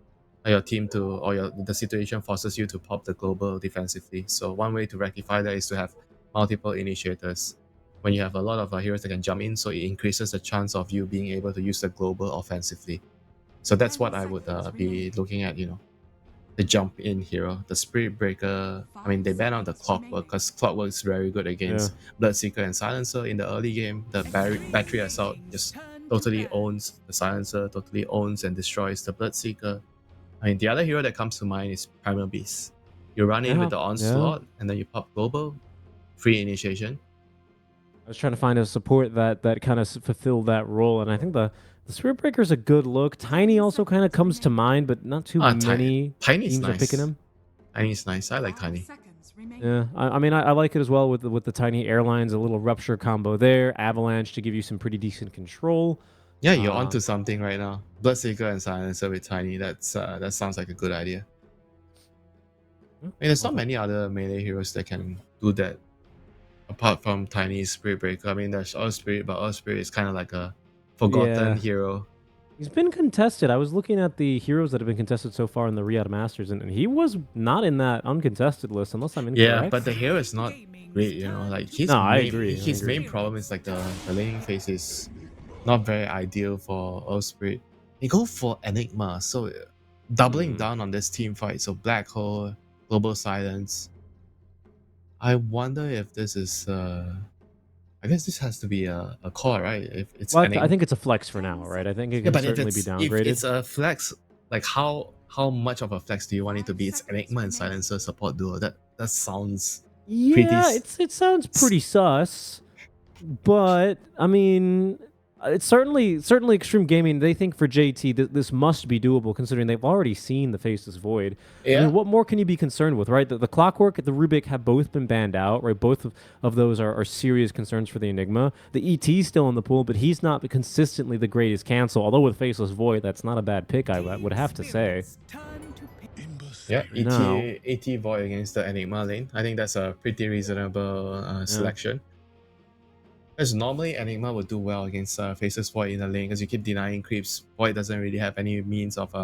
your team to, or the situation forces you to pop the global defensively. So one way to rectify that is to have multiple initiators. When you have a lot of heroes that can jump in, so it increases the chance of you being able to use the global offensively. So that's what I would be looking at, the jump in hero, the Spirit Breaker. I mean, they ban out the Clockwork because Clockwork is very good against Bloodseeker and Silencer in the early game. The Battery Assault just totally owns the Silencer, totally owns and destroys the Bloodseeker. I mean, the other hero that comes to mind is Primal Beast. You run in with the Onslaught and then you pop global, free initiation. I was trying to find a support that kind of fulfilled that role, and I think the Spirit Breaker is a good look. Tiny also kind of comes to mind, but not too many Tiny's teams nice. are picking him. Tiny's nice. I like Tiny. Yeah, I mean, I like it as well with the Tiny Airlines, a little Rupture combo there, Avalanche to give you some pretty decent control. Yeah, you're onto something right now. Bloodseeker and Silencer with Tiny. That sounds like a good idea. I mean, there's not many other melee heroes that can do that apart from Tiny Spirit Breaker. I mean, there's Earth Spirit, but Earth Spirit is kind of like a forgotten hero. He's been contested. I was looking at the heroes that have been contested so far in the Riyadh Masters, and he was not in that uncontested list, unless I'm incorrect. Yeah, but the hero is not great, Like I agree. His main problem is like the laning phase is not very ideal for Earth Spirit. They go for Enigma, so doubling down on this team fight. So Black Hole, Global Silence. I wonder if this is I guess this has to be a core, right? If it's I think it's a flex for now, right? I think it can certainly be downgraded. If it's a flex, like how much of a flex do you want it to be? It's Enigma and Silencer support duo. That sounds it sounds pretty sus, but I mean, it's certainly Extreme Gaming. They think for JT this must be doable, considering they've already seen the Faceless Void. Yeah. I mean, what more can you be concerned with, right? The Clockwork, the Rubik have both been banned out, right? Both of those are serious concerns for the Enigma. The ET's still in the pool, but he's not consistently the greatest cancel. Although with Faceless Void, that's not a bad pick, I would have to say. Yeah, ET Void against the Enigma lane. I think that's a pretty reasonable selection. Because normally Enigma would do well against Faceless Void in the lane because you keep denying creeps. Void doesn't really have any means of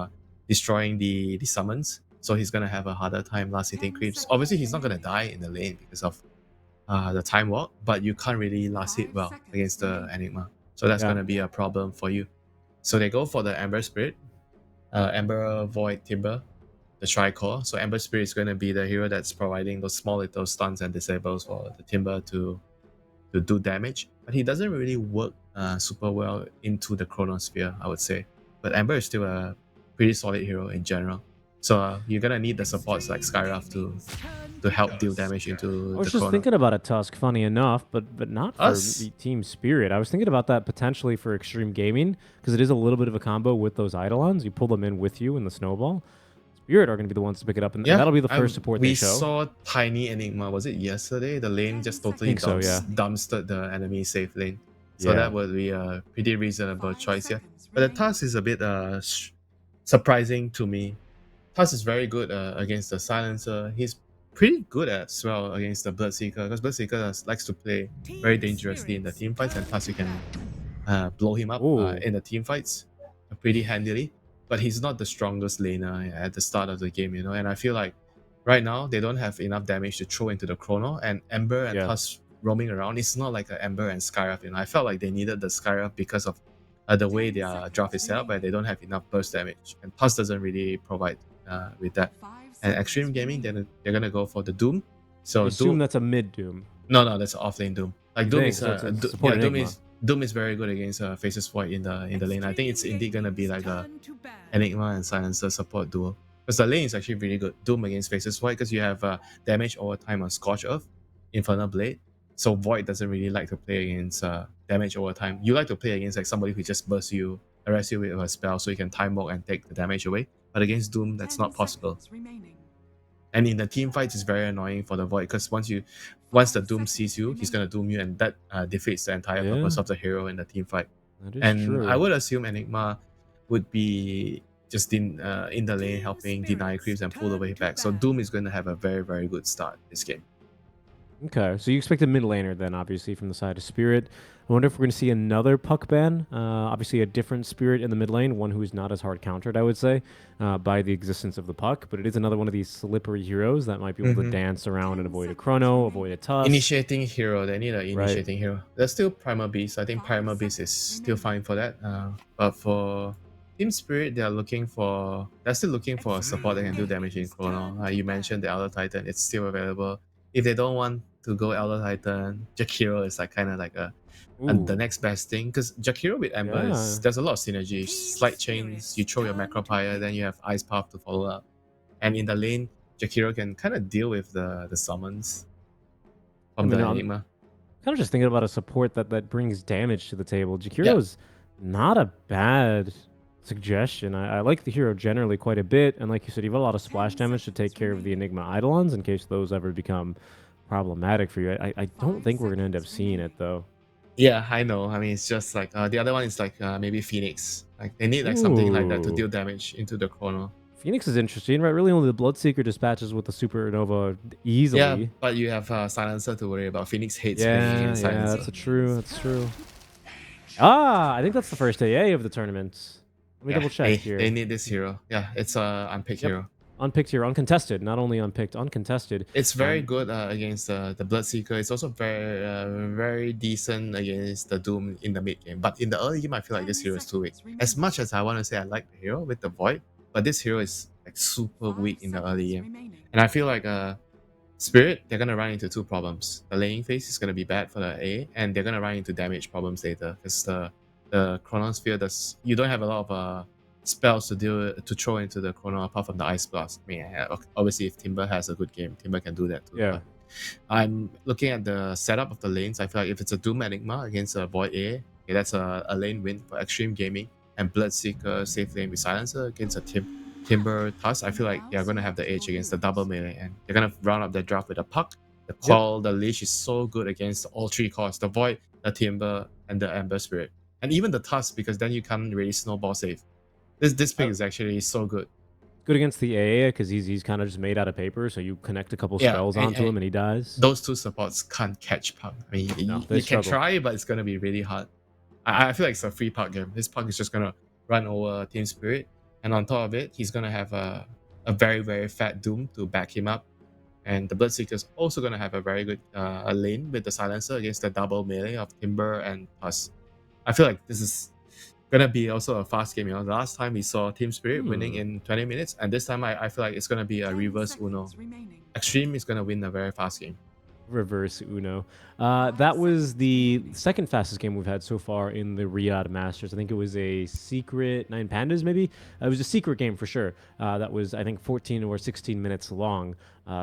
destroying the summons, so he's gonna have a harder time last hitting creeps. Obviously, he's not gonna die in the lane because of the time walk, but you can't really last hit well against the Enigma, so that's gonna be a problem for you. So they go for the Ember Spirit, Ember Void Timber, the Tricore. So Ember Spirit is gonna be the hero that's providing those small little stuns and disables for the Timber to do damage, but he doesn't really work super well into the Chronosphere, I would say. But Ember is still a pretty solid hero in general. So you're gonna need the supports like Skyrath to help deal damage into I was the just corner. thinking about a Tusk, funny enough, but not for Us, the Team Spirit. I was thinking about that potentially for Extreme Gaming because it is a little bit of a combo with those Eidolons. You pull them in with you in the snowball. Spirit are going to be the ones to pick it up, and yeah, that'll be the first support we they show. saw Tiny Enigma. Was it yesterday? The lane just totally think so, yeah. dumpstered the enemy safe lane. So Yeah. that would be a pretty reasonable 5 choice here. seconds But the remaining. task is a bit surprising to me. Tusk is very good against the Silencer. He's pretty good as well against the Bloodseeker because Bloodseeker likes to play very dangerously in the team fights, and Tusk you can blow him up Ooh. in the team fights pretty handily. But he's not the strongest laner at the start of the game, you know. And I feel like right now they don't have enough damage to throw into the Chrono, and Ember and Yeah. Tusk roaming around. It's not like an Ember and Skyrath, you know. I felt like they needed the Skyrath because of the way their draft is set up, but they don't have enough burst damage, and Tusk doesn't really provide with that. 5 And seconds Extreme Gaming, remaining. they're gonna go for the Doom. I So assume Doom, that's a mid Doom. no, that's off lane Doom. Like You Doom think? is So it's a Do- support yeah, Doom Enigma. is Doom is very good against Faces Void in the lane. I think it's indeed gonna be like a Enigma and Silencer support duo. Because the lane is actually really good. Doom against Faces Void because you have damage over time on Scorch Earth, Infernal Blade. So Void doesn't really like to play against damage over time. You like to play against like somebody who just bursts you, arrests you with a spell so you can time walk and take the damage away. But against Doom, that's 10 not possible. seconds remaining. And in the team fights, it's very annoying for the Void because once the Doom sees you, he's gonna Doom you, and that defeats the entire Yeah. purpose of the hero in the team fight. That is And true. I would assume Enigma would be just in the lane helping deny creeps and pull the wave back. So Doom is going to have a very, very good start this game. Okay, so you expect a mid laner then, obviously, from the side of Spirit. I wonder if we're going to see another puck ban. Obviously, a different Spirit in the mid lane, one who is not as hard countered, I would say, by the existence of the puck. But it is another one of these slippery heroes that might be able to dance around and avoid a Chrono, avoid a Tusk. Initiating hero, they need an initiating hero. There's still Primal Beast. I think 5 Primal Beast is still fine for that. But for Team Spirit, they're still looking for a support that can do damage in Chrono. You mentioned the Elder Titan, it's still available. If they don't want to go Elder Titan, Jakiro is like kind of like the next best thing because Jakiro with Ember Yeah. there's a lot of synergy. Slight chains, you throw your Macropire, then you have Ice Path to follow up. And in the lane, Jakiro can kind of deal with the summons from the I'm Enigma. kind of just thinking about a support that brings damage to the table. Jakiro Yeah. is not a bad suggestion. I like the hero generally quite a bit, and like you said, you have a lot of splash damage to take care of the Enigma Eidolons in case those ever become problematic for you. I don't think we're gonna end up seeing it though. Yeah, I know. I mean, it's just like the other one is like maybe Phoenix. Like they need like something like that to Ooh. deal damage into the Chrono. Phoenix is interesting, right? Really, only the Bloodseeker dispatches with the Supernova easily. Yeah, but you have Silencer to worry about. Phoenix hates bringing Yeah, in Silencer. that's true. That's true. I think that's the first AA of the tournament. Let me Yeah, double check they, here. They need this hero. Yeah, it's a unpicked Yep. hero. Unpicked here, uncontested. Not only unpicked, uncontested. It's very good against the Bloodseeker. It's also very decent against the Doom in the mid game. But in the early game, I feel like this hero is too weak. As much as I want to say I like the hero with the Void, but this hero is like super weak in the early game. And I feel like Spirit, they're gonna run into two problems. The laning phase is gonna be bad for the A, and they're gonna run into damage problems later because the Chronosphere you don't have a lot of spells to throw into the Chrono apart from the Ice Blast. I mean, obviously if Timber has a good game, Timber can do that too. Yeah. But I'm looking at the setup of the lanes. I feel like if it's a Doom Enigma against a Void A, okay, that's a lane win for Extreme Gaming, and Bloodseeker safe lane with Silencer against a Timber Tusk. I feel like they're gonna have the edge against the double melee, and they're gonna round up their draft with a puck. The call, the leash is so good against all three cores: the Void, the Timber, and the Ember Spirit, and even the Tusk, because then you can't really snowball save. This pick is actually so good. Good against the AA because he's kind of just made out of paper. So you connect a couple Yeah, spells onto him and he dies. Those two supports can't catch puck. I mean, No, you they can struggle. try, but it's gonna be really hard. I feel like it's a free puck game. This puck is just gonna run over Team Spirit, and on top of it, he's gonna have a very, very fat Doom to back him up. And the Bloodseeker is also gonna have a very good lane with the Silencer against the double melee of Timber and Tusk. I feel like this is gonna be also a fast game. You know, the last time we saw Team Spirit winning in 20 minutes, and this time I feel like it's gonna be a reverse Uno. Extreme is gonna win a very fast game. Reverse Uno. That was the second fastest game we've had so far in the Riyadh Masters. I think it was a secret Nine Pandas, maybe. It was a secret game for sure. That was, I think, 14 or 16 minutes long.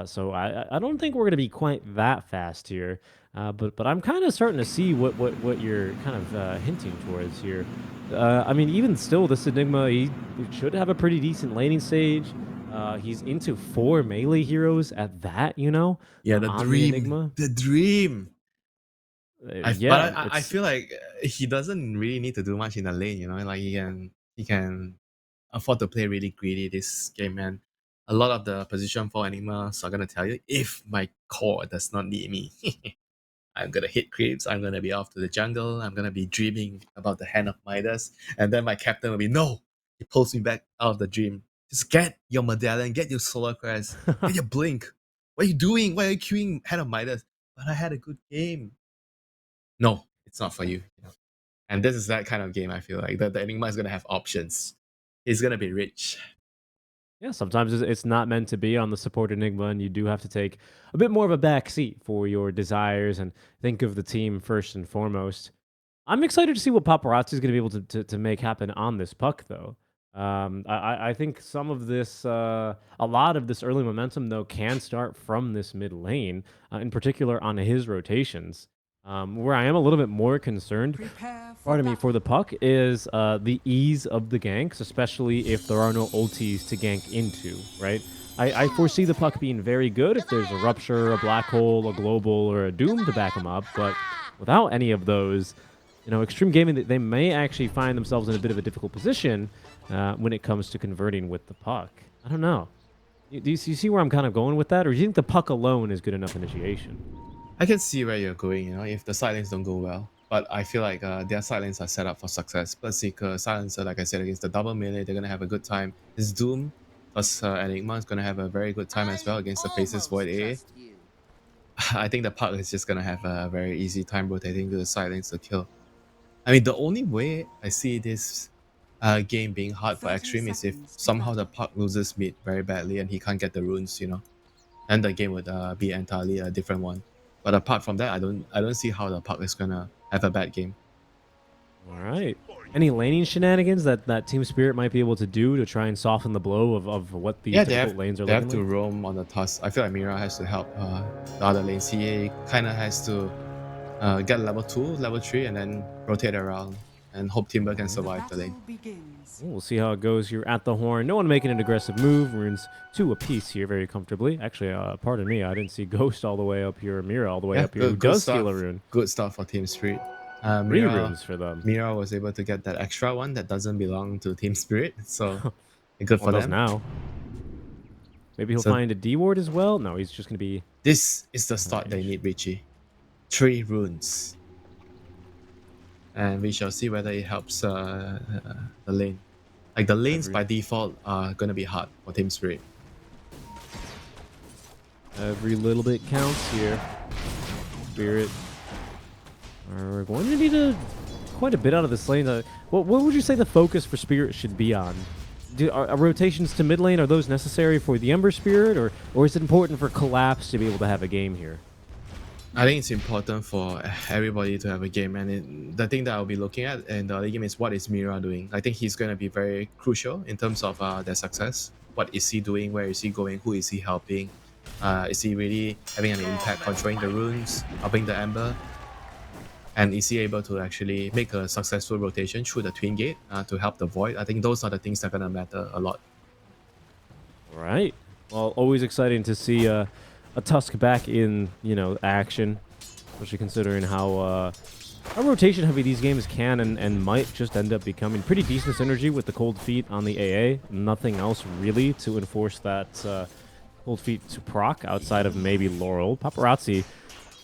So I don't think we're going to be quite that fast here. But I'm kind of starting to see what you're kind of hinting towards here. I mean, even still, this Enigma, he should have a pretty decent laning stage. He's into 4 melee heroes at that, you know, Yeah, the on the dream. Enigma. The dream. Yeah, I feel like he doesn't really need to do much in the lane, you know, like he can afford to play really greedy this game, man. A lot of the position for animals are gonna tell you if my core does not need me. I'm gonna hit creeps, I'm gonna be off to the jungle, I'm gonna be dreaming about the hand of Midas, and then my captain will be no! He pulls me back out of the dream. Just get your medallion, get your solar crest, get your blink. What are you doing? Why are you queuing hand of Midas? But I had a good game. No, it's not for you. You know? And this is that kind of game I feel like. The Enigma is gonna have options. He's gonna be rich. Yeah, sometimes it's not meant to be on the support Enigma, and you do have to take a bit more of a back seat for your desires and think of the team first and foremost. I'm excited to see what Paparazzi is going to be able to make happen on this puck, though. I think some of this, a lot of this early momentum, though, can start from this mid lane, in particular on his rotations. Where I am a little bit more concerned, Prepare for pardon me, battle. for the puck is the ease of the ganks, especially if there are no ultis to gank into, right? I foresee the puck being very good if there's a rupture, a black hole, a global, or a doom to back him up, but without any of those, you know, Extreme Gaming, they may actually find themselves in a bit of a difficult position when it comes to converting with the puck. I don't know. Do you see where I'm kind of going with that, or do you think the puck alone is good enough initiation? I can see where you're going, you know, if the sidelines don't go well. But I feel like their sidelines are set up for success. Berserker, Silencer, like I said, against the double melee, they're going to have a good time. His Doom plus Enigma is going to have a very good time as well against the Faces Void A. I think the puck is just going to have a very easy time rotating to the sidelines to kill. I mean, the only way I see this game being hard for 30 Xtreme is if seconds to somehow the battle. puck loses mid very badly and he can't get the runes, you know. And the game would be entirely a different one. But apart from that, I don't see how the puck is gonna have a bad game. All right. Any laning shenanigans that Team Spirit might be able to do to try and soften the blow of what these Yeah, difficult lanes are they have looking to like? roam on the tusk. I feel like Mira has to help the other lanes. He kind of has to get level 2, level 3, and then rotate around and hope Timber can The survive the lane. battle begins. We'll see how it goes here at the horn. No one making an aggressive move. Runes 2 apiece here very comfortably. Actually, pardon me, I didn't see Ghost all the way up here, or Mira all the way Yeah, up here, who good does stuff. steal a rune. Good stuff for Team Spirit. 3 Mira, runes for them. Mira was able to get that extra one that doesn't belong to Team Spirit, so good for Well, does them. now. Maybe he'll So- find a D ward as well. No, he's just gonna be. This is the start they need, Richie. 3 runes. And we shall see whether it helps the lane. Like the lanes by default are gonna be hard for Team Spirit. Every little bit counts here. Spirit are going to need quite a bit out of this lane. What would you say the focus for Spirit should be on? Are rotations to mid lane, are those necessary for the Ember Spirit, or is it important for Collapse to be able to have a game here? I think it's important for everybody to have a game, and the thing that I'll be looking at in the other game is what is Mira doing. I think he's going to be very crucial in terms of their success. What is he doing? Where is he going? Who is he helping? Is he really having an impact controlling the runes, helping the Ember? And is he able to actually make a successful rotation through the Twin Gate to help the Void? I think those are the things that are going to matter a lot. All right. Well, always exciting to see a Tusk back in, action, especially considering how rotation heavy these games can and might just end up becoming. Pretty decent synergy with the Cold Feet on the AA. Nothing else really to enforce that Cold Feet to proc outside of maybe Laurel. Paparazzi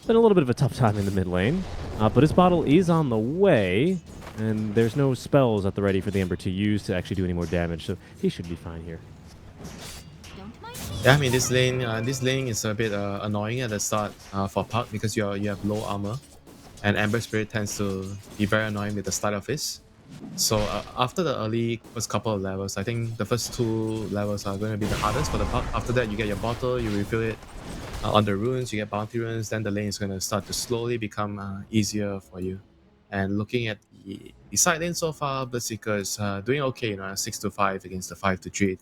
been a little bit of a tough time in the mid lane, but his bottle is on the way, and there's no spells at the ready for the Ember to use to actually do any more damage, so he should be fine here. Yeah, I mean this lane is a bit annoying at the start for Puck because you have low armor, and Ember Spirit tends to be very annoying with the start of this. So after the early first couple of levels, I think the first 2 levels are going to be the hardest for the Puck. After that, you get your bottle, you refill it. on the runes, you get bounty runes, then the lane is going to start to slowly become easier for you. And looking at the side lane so far, Bloodseeker is doing okay, 6-5 against the 5-3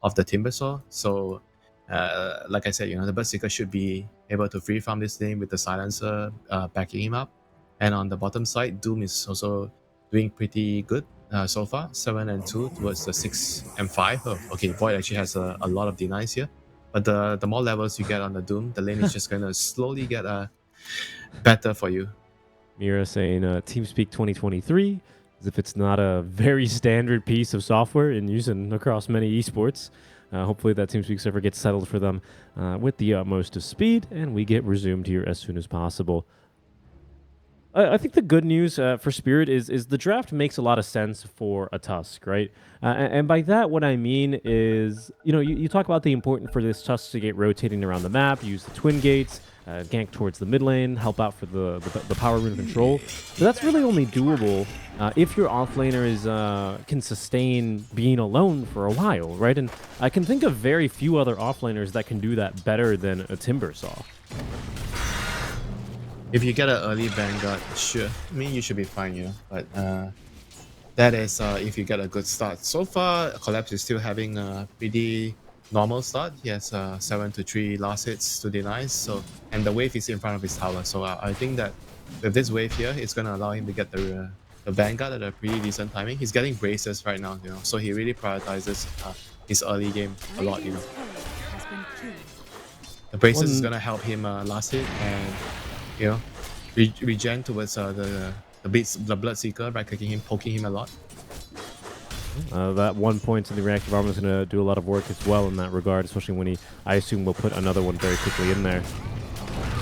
of the Timbersaw. So, like I said, the Bloodseeker should be able to free farm this lane with the Silencer backing him up. And on the bottom side, Doom is also doing pretty good so far, 7-2 towards the 6-5. Oh, okay, Void actually has a lot of denies here. But the more levels you get on the Doom, the lane is just going to slowly get better for you. Mira saying TeamSpeak 2023, as if it's not a very standard piece of software in use and across many esports. Hopefully that TeamSpeak server gets settled for them with the utmost of speed, and we get resumed here as soon as possible. I think the good news for Spirit is the draft makes a lot of sense for a Tusk, right? And by that, what I mean is, you talk about the importance for this Tusk to get rotating around the map, use the twin gates, gank towards the mid lane, help out for the power rune control. But that's really only doable if your offlaner can sustain being alone for a while, right? And I can think of very few other offlaners that can do that better than a Timbersaw. If you get an early Vanguard, sure. I mean, you should be fine, But that is if you get a good start. So far, Collapse is still having a pretty normal start. He has 7-3 last hits to denies. So, and the wave is in front of his tower. So I think that with this wave here, it's going to allow him to get the Vanguard at a pretty decent timing. He's getting braces right now, So he really prioritizes his early game a lot, Radiant's turret has been killed. The braces is going to help him last hit and regen towards the Bloodseeker by clicking him, poking him a lot. That 1 point in the reactive armor is going to do a lot of work as well in that regard, especially when I assume will put another one very quickly in there.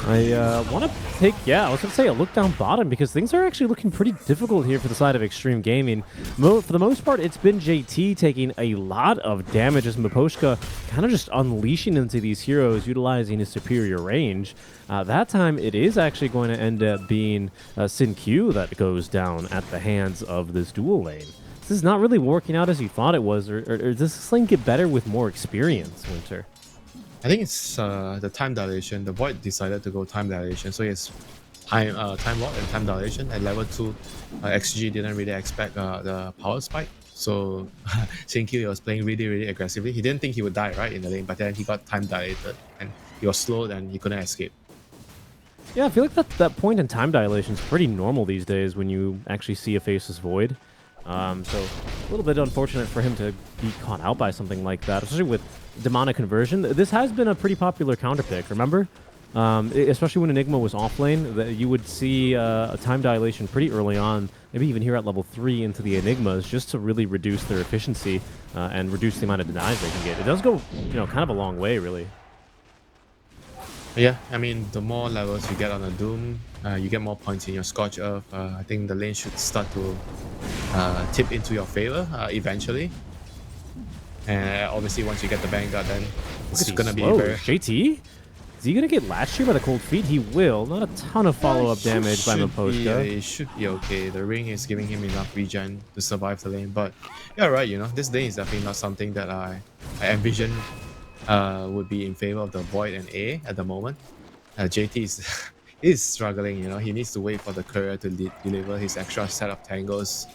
I want to take, I was going to say a look down bottom because things are actually looking pretty difficult here for the side of Xtreme Gaming. For the most part, it's been JT taking a lot of damage as Miposhka kind of just unleashing into these heroes, utilizing his superior range. That time, it is actually going to end up being Sin Q that goes down at the hands of this dual lane. This is not really working out as you thought it was, or does this lane get better with more experience, Winter? I think it's the time dilation. The Void decided to go time dilation, so it's time lock and time dilation. At level 2, XG didn't really expect the power spike, so Sinkyu was playing really aggressively. He didn't think he would die right in the lane, but then he got time dilated and he was slowed and he couldn't escape. Yeah, I feel like that point in time dilation is pretty normal these days when you actually see a Faceless Void. So a little bit unfortunate for him to be caught out by something like that, especially with Demonic Conversion. This has been a pretty popular counter pick, remember? Especially when Enigma was off lane, you would see a time dilation pretty early on, maybe even here at level 3 into the Enigmas, just to really reduce their efficiency and reduce the amount of denies they can get. It does go, kind of a long way, really. Yeah, I mean, the more levels you get on a Doom, you get more points in your Scorch Earth. I think the lane should start to tip into your favor eventually. And obviously, once you get the Vanguard, then it's going to be very... JT? Is he going to get latched here by the Cold Feet? He will. Not a ton of follow-up damage by Miposhka. It should be okay. The ring is giving him enough regen to survive the lane. But yeah, right, this lane is definitely not something that I envision would be in favor of the Void and A at the moment. JT is struggling, He needs to wait for the courier to deliver his extra set of tangles.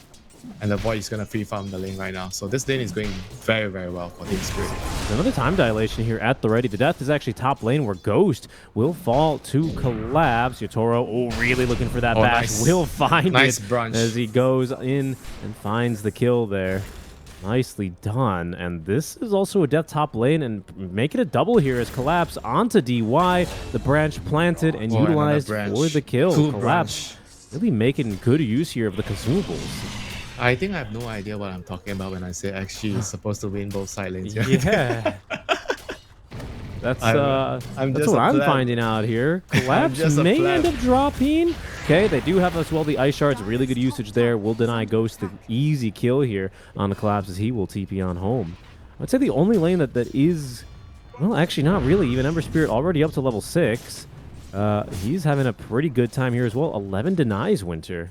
And the Void is going to free farm the lane right now. So this lane is going very well for Team Spirit. Another time dilation here at the ready. The death is actually top lane where Ghost will fall to Collapse. Yotaro, really looking for that bash. Nice. Will find Nice it brunch. as he goes in and finds the kill there. Nicely done. And this is also a death top lane and make it a double here as Collapse onto DY. The branch planted and utilized for the kill. Cool Collapse really making good use here of the consumables. I think I have no idea what I'm talking about when I say XG is supposed to win both side lanes. Yeah. That's what I'm finding out here. Collapse may end up dropping. Okay, they do have as well the Ice Shards. Really good usage there. Will deny Ghost the easy kill here on the Collapse as he will TP on home. I'd say the only lane that is... Well, actually not really. Even Ember Spirit already up to level 6. He's having a pretty good time here as well. 11 denies Winter.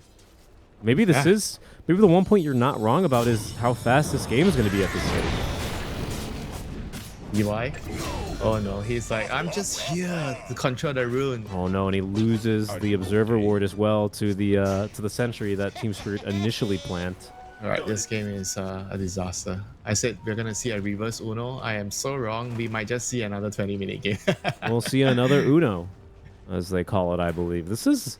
Maybe this is... Maybe the one point you're not wrong about is how fast this game is going to be at this stage. DY? Oh no, he's like, I'm just here to control the rune. Oh no, and he loses the Observer Ward as well to the Sentry that Team Spirit initially planned. Alright, this game is a disaster. I said we're gonna see a reverse Uno. I am so wrong. We might just see another 20-minute game. We'll see another Uno, as they call it, I believe. This is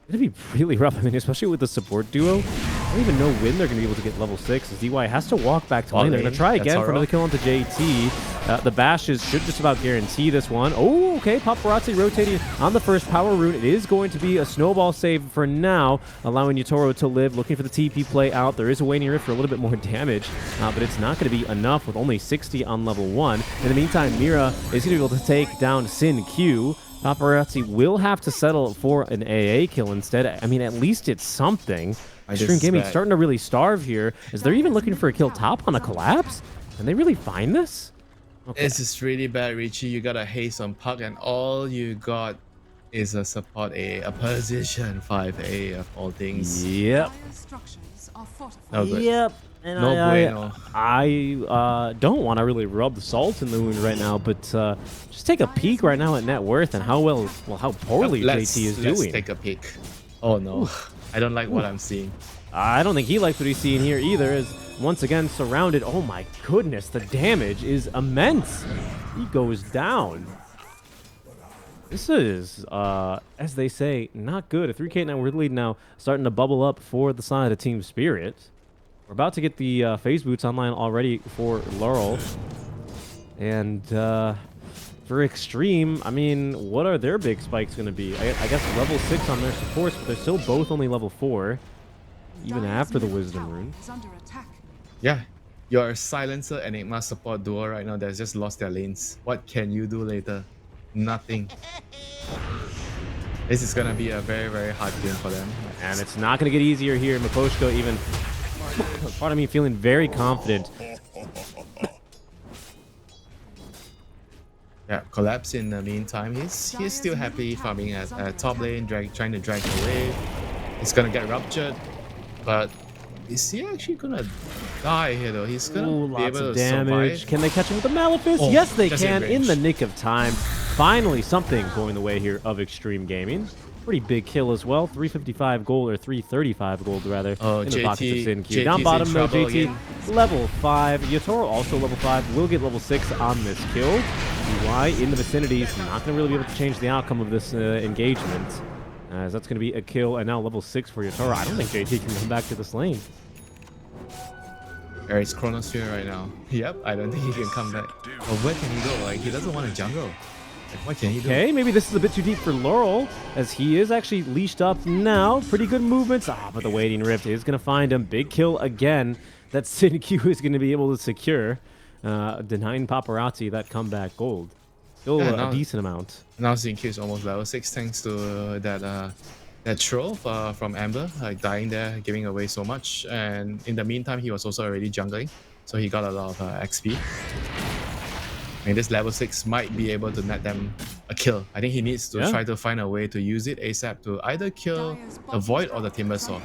going to be really rough. I mean, especially with the support duo. I don't even know when they're going to be able to get level 6. As DY has to walk back to lane. They're going to try again for another kill onto JT. The bashes should just about guarantee this one. Oh, okay. Paparazzi rotating on the first power rune. It is going to be a snowball save for now, allowing Yatoro to live. Looking for the TP play out. There is a waning rift for a little bit more damage, but it's not going to be enough with only 60 on level 1. In the meantime, Mira is going to be able to take down Sin Q. Paparazzi will have to settle for an AA kill instead. I mean, at least it's something. Xtreme Gaming starting to really starve here. Is they're even looking for a kill top on a collapse? Can they really find this? Okay. This is really bad, Richie. You got a haste on Puck, and all you got is a support A, a position 5A of all things. Yep. Structures are fortified. No good. Yep. And No bueno. I don't want to really rub the salt in the wound right now, but just take a peek right now at net worth and how how poorly JT is Let's doing. take a peek. Oh no, I don't like what I'm seeing. I don't think he likes what he's seeing here either, as once again surrounded. Oh my goodness, the damage is immense. He goes down. This is, as they say, not good. A 3K net worth lead now starting to bubble up for the side of Team Spirit. We're about to get the phase boots online already for Laurel. And for Xtreme, I mean, what are their big spikes going to be? I guess level 6 on their supports, but they're still both only level 4, even after the Wisdom Rune. Is under attack. Yeah, your Silencer Enigma support duo right now that's just lost their lanes. What can you do later? Nothing. This is gonna be a very, very hard game for them. And it's not going to get easier here. Makoshko even, part of me feeling very confident. Yeah, Collapse in the meantime. He's still happy farming at top lane, trying to drag away. It's gonna get ruptured, but is he actually gonna die here though? He's gonna Ooh, be lots able of to damage. survive. Can they catch him with the Malefice? Oh, Yes, they just in can in range. the nick of time. Finally, something going the way here of Xtreme Gaming. Pretty big kill as well. 355 gold, or 335 gold rather, Oh, in the pockets of JT Sin-Q. Down JT's bottom in though, trouble JT, again. level 5. Yatoro also level 5, will get level 6 on this kill. DY in the vicinity is not going to really be able to change the outcome of this engagement, as that's going to be a kill, and now level 6 for Yatoro. I don't think JT can come back to this lane. There is Chronosphere right now. Yep, I don't think he can come back. But where can he go? Like, he doesn't want to jungle. Like, what can he do? Okay, maybe this is a bit too deep for Laurel, as he is actually leashed up now. Pretty good movements. But the Waiting Rift is going to find him. Big kill again that Sin-Q is going to be able to secure, denying Paparazzi that comeback gold. Still Yeah, a decent amount. Now Sin-Q is almost level 6 thanks to that troll from Amber, like dying there, giving away so much. And in the meantime, he was also already jungling, so he got a lot of XP. And this level 6 might be able to net them a kill. I think he needs to try to find a way to use it ASAP to either kill the Void or the Timber Saw.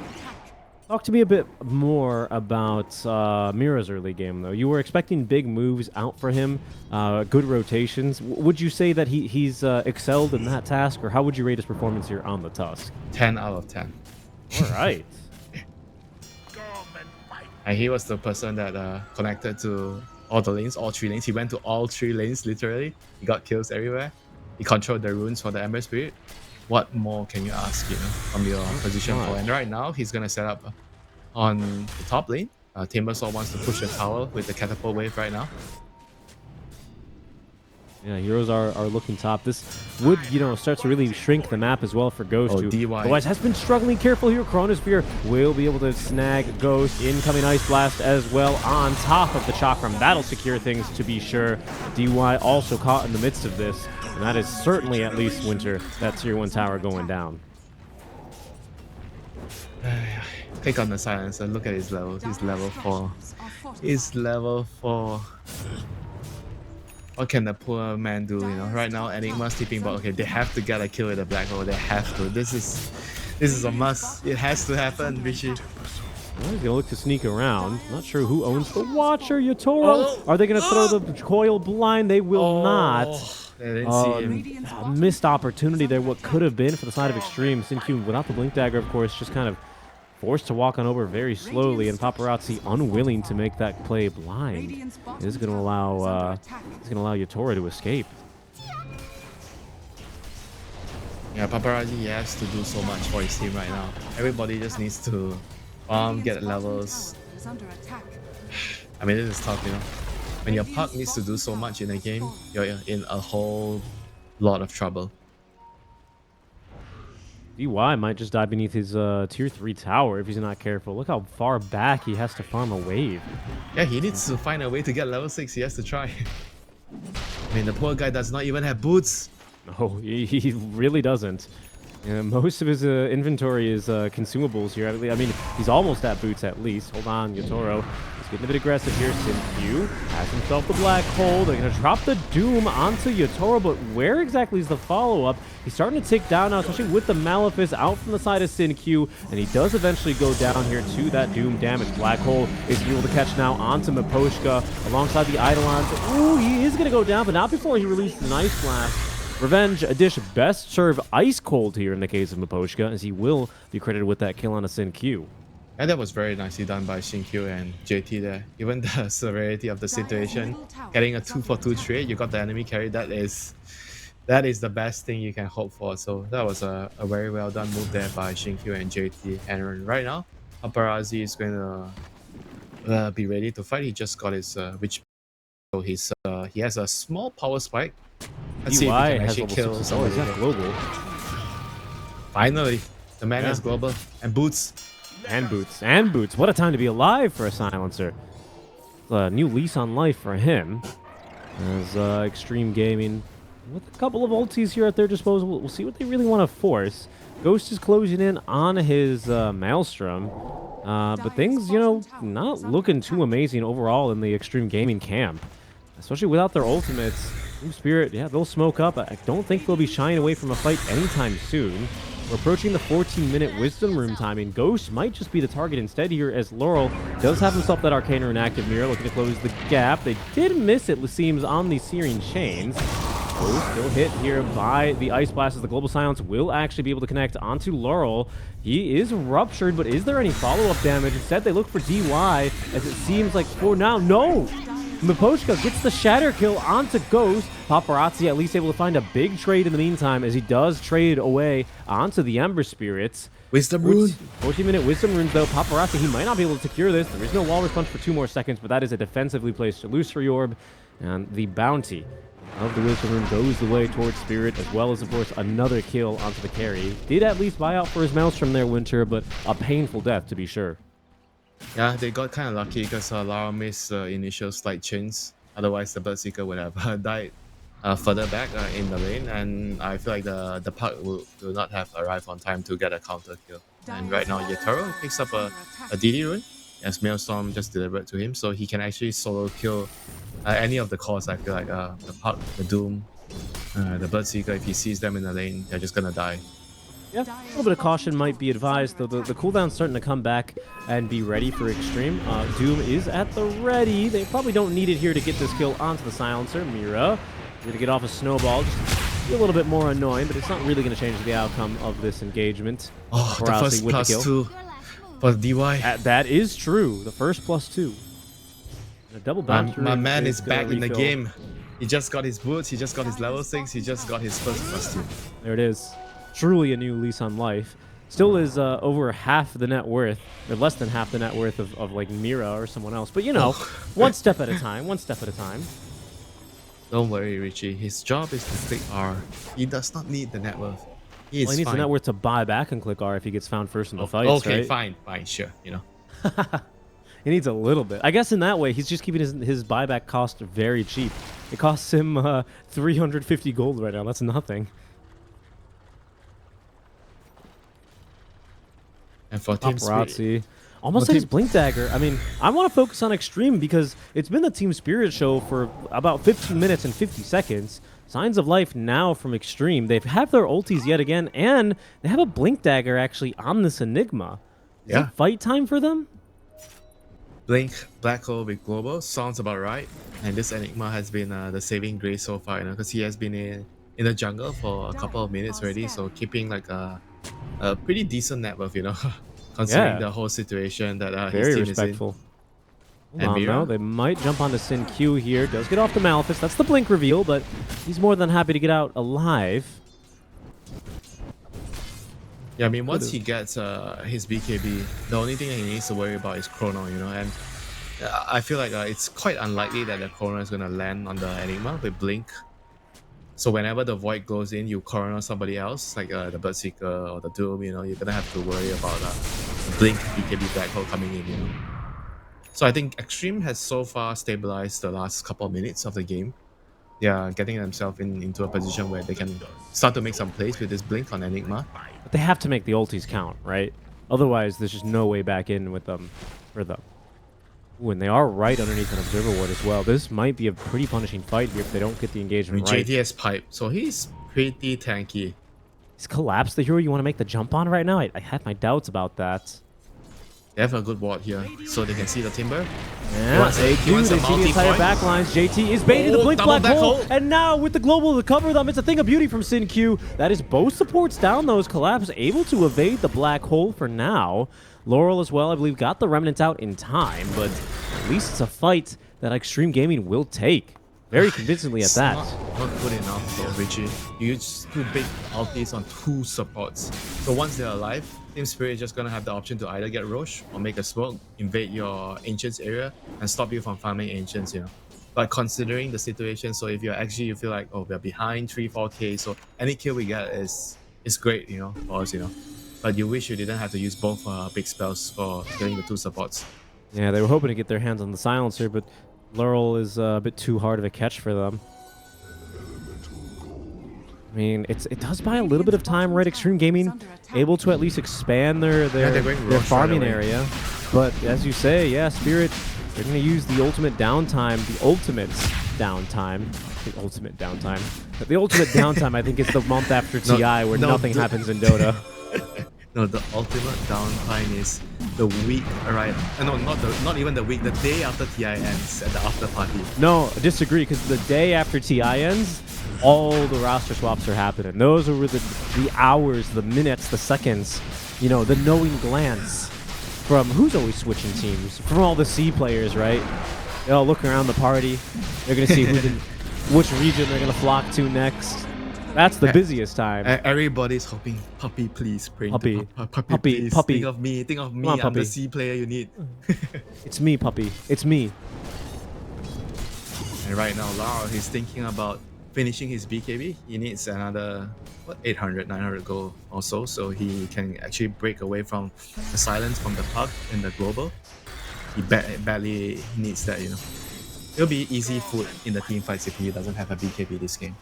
Talk to me a bit more about Mira's early game, though. You were expecting big moves out for him, good rotations. Would you say that he's excelled in that task, or how would you rate his performance here on the Tusk? 10 out of 10. All right. And he was the person that connected to all the lanes, all 3 lanes. He went to all 3 lanes, literally. He got kills everywhere. He controlled the runes for the Ember Spirit. What more can you ask, from your position 4? And right now, he's going to set up on the top lane. Timbersaw wants to push the tower with the catapult wave right now. Yeah, heroes are looking top. This would, start to really shrink the map as well for Ghost, who DY. otherwise has been struggling. Careful here. Chronosphere will be able to snag Ghost. Incoming Ice Blast as well on top of the Chakram. That'll secure things to be sure. DY also caught in the midst of this, and that is certainly at least Winter. That tier 1 tower going down. Click on the silencer. Look at his level. He's level 4. He's level 4. What can the poor man do, Right now, Enigma's tipping bot. Okay, they have to get a kill with the Black Hole. They have to. This is a must. It has to happen, Rishi. Well, he's gonna look to sneak around. Not sure who owns the Watcher. Yotaro. Are they gonna throw the coil blind? They will not. They didn't see him. Missed opportunity there. What could have been for the side of Xtreme. Sin-Q without the blink dagger, of course, just kind of forced to walk on over very slowly, and Paparazzi unwilling to make that play blind. This is gonna allow Yotaro to escape. Yeah, Paparazzi has to do so much for his team right now. Everybody just needs to get levels. Is under attack. I mean, this is tough, you know. When your puck needs to do so much in a game, you're in a whole lot of trouble. DY might just die beneath his tier 3 tower if he's not careful. Look how far back he has to farm a wave. Yeah, he needs to find a way to get level 6. He has to try. I mean, the poor guy does not even have boots. No, he really doesn't. Most of his inventory is consumables here. I mean, he's almost at boots at least. Hold on, Yotaro. He's getting a bit aggressive here. Sin-Q has himself the black hole. They're going to drop the Doom onto Yotaro, but where exactly is the follow-up? He's starting to tick down now, especially with the Malefice out from the side of Sin-Q, and he does eventually go down here to that Doom damage. Black hole is able to catch now onto Miposhka alongside the Eidolons. Ooh, he is going to go down, but not before he releases an Ice Blast. Revenge, a dish best served ice cold here in the case of Miposhka, as he will be credited with that kill on a Sin-Q. And that was very nicely done by Sin-Q and JT there. Given the severity of the situation, getting a 2-for-2 trade, you got the enemy carry, that is the best thing you can hope for. So that was a very well done move there by Sin-Q and JT. And right now, Paparazzi is going to be ready to fight. He just got his witch. So he has a small power spike. Let's see if he can actually kill. Oh, he's got global. Finally, the man has global and boots. And boots. And boots. What a time to be alive for a silencer. A new lease on life for him. As Xtreme Gaming, with a couple of ultis here at their disposal, we'll see what they really want to force. Ghost is closing in on his Maelstrom. But things, not looking too amazing overall in the Xtreme Gaming camp. Especially without their ultimates. Team Spirit, yeah, they'll smoke up. I don't think they'll be shying away from a fight anytime soon. We're approaching the 14-minute Wisdom Room timing. Ghost might just be the target instead here, as Laurel does have himself that Arcana Rune active mirror, looking to close the gap. They did miss it, seems, on the Searing Chains. Ghost still hit here by the Ice Blast, as the Global Silence will actually be able to connect onto Laurel. He is ruptured, but is there any follow-up damage? Instead, they look for DY, as it seems like for now, no! Miposhka gets the shatter kill onto Ghost. Paparazzi at least able to find a big trade in the meantime, as he does trade away onto the Ember Spirits. Wisdom Rune. 14-minute Wisdom Runes, though. Paparazzi, he might not be able to secure this. There is no Walrus Punch for 2 more seconds, but that is a defensively placed Illusory Orb. And the bounty of the Wisdom Rune goes the way towards Spirit, as well as, of course, another kill onto the carry. Did at least buy out for his Maelstrom there, Winter, but a painful death, to be sure. Yeah, they got kind of lucky because Lara missed initial slight chains. Otherwise, the Berserker would have died further back in the lane. And I feel like the puck will not have arrived on time to get a counter kill. And right now, Yotaro picks up a DD rune, as Maelstrom just delivered to him. So he can actually solo kill any of the cores. I feel like the puck, the Doom, the Berserker, if he sees them in the lane, they're just going to die. Yeah, a little bit of caution might be advised, though. The cooldown's starting to come back and be ready for Xtreme. Doom is at the ready. They probably don't need it here to get this kill onto the Silencer. Mira, going to get off a Snowball. Just be a little bit more annoying, but it's not really going to change the outcome of this engagement. Oh, the first +2 for DY. That is true. The first +2. A double bounce. My man is back in the game. He just got his boots. He just got his level 6. He just got his first +2. There it is. Truly a new lease on life. Still is over half the net worth, or less than half the net worth of like Mira or someone else. But one step at a time, one step at a time. Don't worry, Richie. His job is to click R. He does not need the net worth. He needs the net worth to buy back and click R if he gets found first in the fight. Okay, right? fine, sure. He needs a little bit. I guess in that way, he's just keeping his buyback cost very cheap. It costs him 350 gold right now. That's nothing. And for Team Paparazzi almost had his Blink Dagger. I mean, I want to focus on Xtreme because it's been the Team Spirit show for about 15 minutes and 50 seconds. Signs of life now from Xtreme. They have their ultis yet again, and they have a Blink Dagger actually on this Enigma. Is it fight time for them? Blink, Black Hole with Global sounds about right. And this Enigma has been the saving grace so far, because he has been in the jungle for a couple of minutes already, so keeping like a pretty decent net worth, considering Yeah. the whole situation that his Very team respectful. And Hold on, Mira? though. They might jump onto Sin Q here. Does get off the Malefice. That's the blink reveal, but he's more than happy to get out alive. Yeah, I mean, once he gets his BKB, the only thing that he needs to worry about is Chrono, and I feel like it's quite unlikely that the Chrono is going to land on the Enigma with Blink. So whenever the Void goes in, you Chrono somebody else, like the Birdseeker or the Doom, you're going to have to worry about Blink BKB Black Hole coming in, So I think Xtreme has so far stabilized the last couple of minutes of the game. They are getting themselves into a position where they can start to make some plays with this Blink on Enigma. But they have to make the ultis count, right? Otherwise, there's just no way back in with them for them. Ooh, and they are right underneath an Observer Ward as well. This might be a pretty punishing fight here if they don't get the I mean, engagement right. JT has pipe, so he's pretty tanky. Is Collapse the hero you want to make the jump on right now? I have my doubts about that. They have a good ward here, so they can see the Timber. Yeah, wants a- they he do. wants They a see the entire multi-point. backlines. JT is baiting the Oh, Blink double Black black Hole. hole. And now with the Global to cover them, it's a thing of beauty from Sin Q. That is both supports down those. Collapse able to evade the Black Hole for now. Laurel as well, I believe, got the Remnants out in time, but at least it's a fight that Xtreme Gaming will take. Very convincingly at It's that. not good enough though, Richie. You use two big ultis on two supports. So once they're alive, Team Spirit is just gonna have the option to either get Roche or make a smoke, invade your Ancients area, and stop you from farming Ancients, But considering the situation, so if you're actually, you feel like, oh, we're behind 3-4k, so any kill we get is great, for us, But you wish you didn't have to use both big spells for getting the two supports. Yeah, they were hoping to get their hands on the Silencer, but Laurel is a bit too hard of a catch for them. I mean, it does buy a little bit of time, right? Xtreme Gaming able to at least expand their they're going their Roche farming right away. area. But as you say, yeah, Spirit, they're going to use the ultimate downtime, the ultimate downtime. But the ultimate downtime, I think, is the month after No, TI where no, nothing the- happens in Dota. No, the ultimate downtime is the week, right? No, not even the week. The day after TI ends at the after party. No, I disagree, because the day after TI ends, all the roster swaps are happening. Those are the hours, the minutes, the seconds, the knowing glance from who's always switching teams, from all the C players, right? They all look around the party. They're going to see which region they're going to flock to next. That's the busiest time. Everybody's hoping, puppy, please, praying Puppy. to puppy, Puppy, please. puppy. Think of me. on, I'm puppy. the C player you need. It's me, puppy. It's me. And right now, Lau, he's thinking about finishing his BKB. He needs another 800, 900 gold or so he can actually break away from the silence from the pug in the global. He badly needs that, It'll be easy food in the team fights if he doesn't have a BKB this game.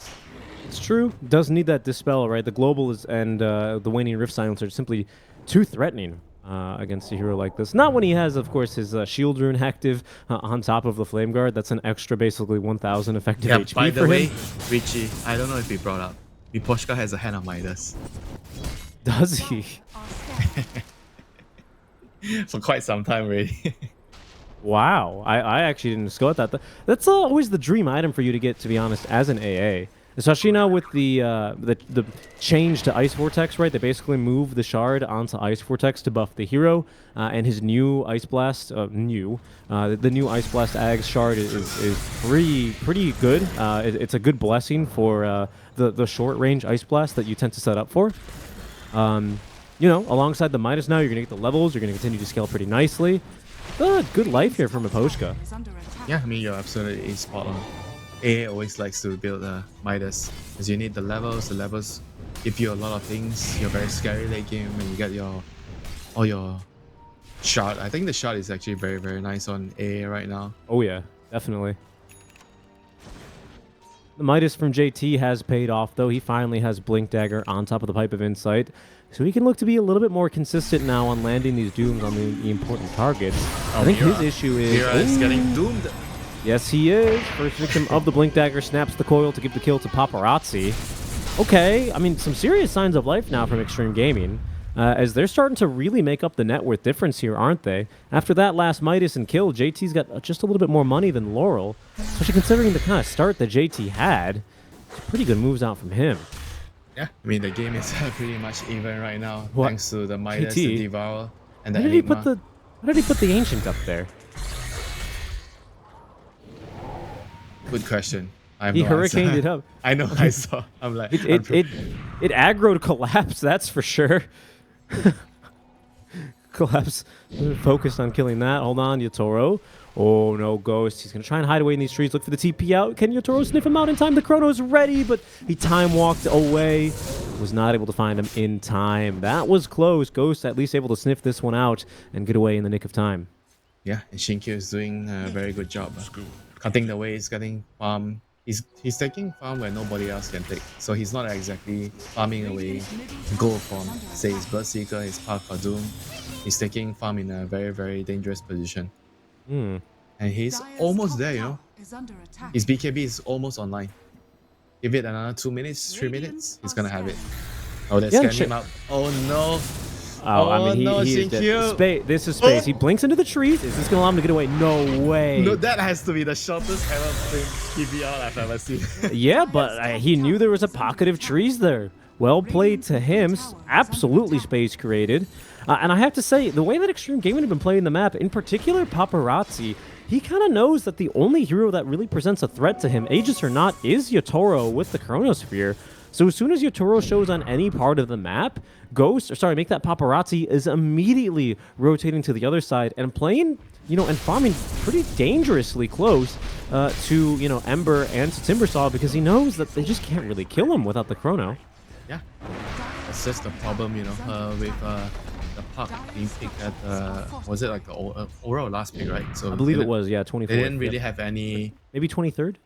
It's true. Does need that dispel, right? The global is and the waning rift silencer are simply too threatening against a hero like this. Not when he has, of course, his shield rune active on top of the flame guard. That's an extra, basically 1,000 effective HP By the for way, him. Richie, I don't know if he brought up. Miposhka has a hand on Midas Does he? for quite some time already. Wow. I actually didn't scout that. That's always the dream item for you to get, to be honest, as an AA. Especially now with the change to Ice Vortex, right? They basically move the shard onto Ice Vortex to buff the hero, and his new Ice Blast, the new Ice Blast Ags shard is pretty good. It's a good blessing for the short range Ice Blast that you tend to set up for. Alongside the Midas now, you're gonna get the levels. You're gonna continue to scale pretty nicely. Good life here from Miposhka. Is under attack. Yeah, I mean, you're absolutely spot on. A always likes to build Midas, because you need the levels. The levels give you a lot of things. You're very scary late game when you get all your shard. I think the shard is actually very, very nice on A right now. Oh yeah, definitely. The Midas from JT has paid off, though. He finally has Blink Dagger on top of the Pipe of Insight. So he can look to be a little bit more consistent now on landing these dooms on the important targets. I think Mira. his issue is... Mira is Ooh. getting doomed. Yes, he is. First victim of the Blink Dagger snaps the coil to give the kill to Paparazzi. Okay, I mean, some serious signs of life now from Xtreme Gaming. as they're starting to really make up the net worth difference here, aren't they? After that last Midas and kill, JT's got just a little bit more money than Laurel, especially considering the kind of start that JT had. Pretty good moves out from him. Yeah, I mean the game is pretty much even right now, What? thanks to the Midas, JT? the Devour, and the Why did he Enigma. put the Ancient up there? Good question. I have He no hurricaned answer. it up. I know, I saw. I'm like, It aggroed Collapse, that's for sure. Collapse focused on killing that. Hold on, Yotaro. Oh no, Ghost. He's gonna try and hide away in these trees. Look for the TP out. Can Yotaro sniff him out in time? The Chrono's ready, but he time walked away. Was not able to find him in time. That was close. Ghost at least able to sniff this one out and get away in the nick of time. yeah, and Shinkyu is doing a very good job. Cutting the waves, getting farm. He's taking farm where nobody else can take. So he's not exactly farming away gold from, say, his Bloodseeker, his Path for Doom. He's taking farm in a very, very dangerous position. Hmm. And he's Dire's almost top there, you tower know. is under attack. His BKB is almost online. Give it another 2 minutes, 3 minutes, he's gonna have it. Oh, they're Yeah, scanning shit. him out. Oh no! Oh, I Oh, mean, no, he is dead. Shinkyu. This is space. Oh. He blinks into the trees. Is this gonna allow him to get away? No way. No, that has to be the shortest ever PBR I've ever seen. Yeah, but he knew there was a pocket of trees there. Well played to him. Absolutely space created. And I have to say, the way that Xtreme Gaming have been playing the map, in particular Paparazzi, he kind of knows that the only hero that really presents a threat to him, Aegis or not, is Yotaro with the Chronosphere. So as soon as Yotaro shows on any part of the map, Make That Paparazzi is immediately rotating to the other side and playing, and farming pretty dangerously close to, Ember and to Timbersaw because he knows that they just can't really kill him without the Chrono. Yeah, that's just the problem, with the puck being picked at was it like the overall last pick, right? So I believe it was, yeah, 24th. They didn't really have any. Maybe 23rd?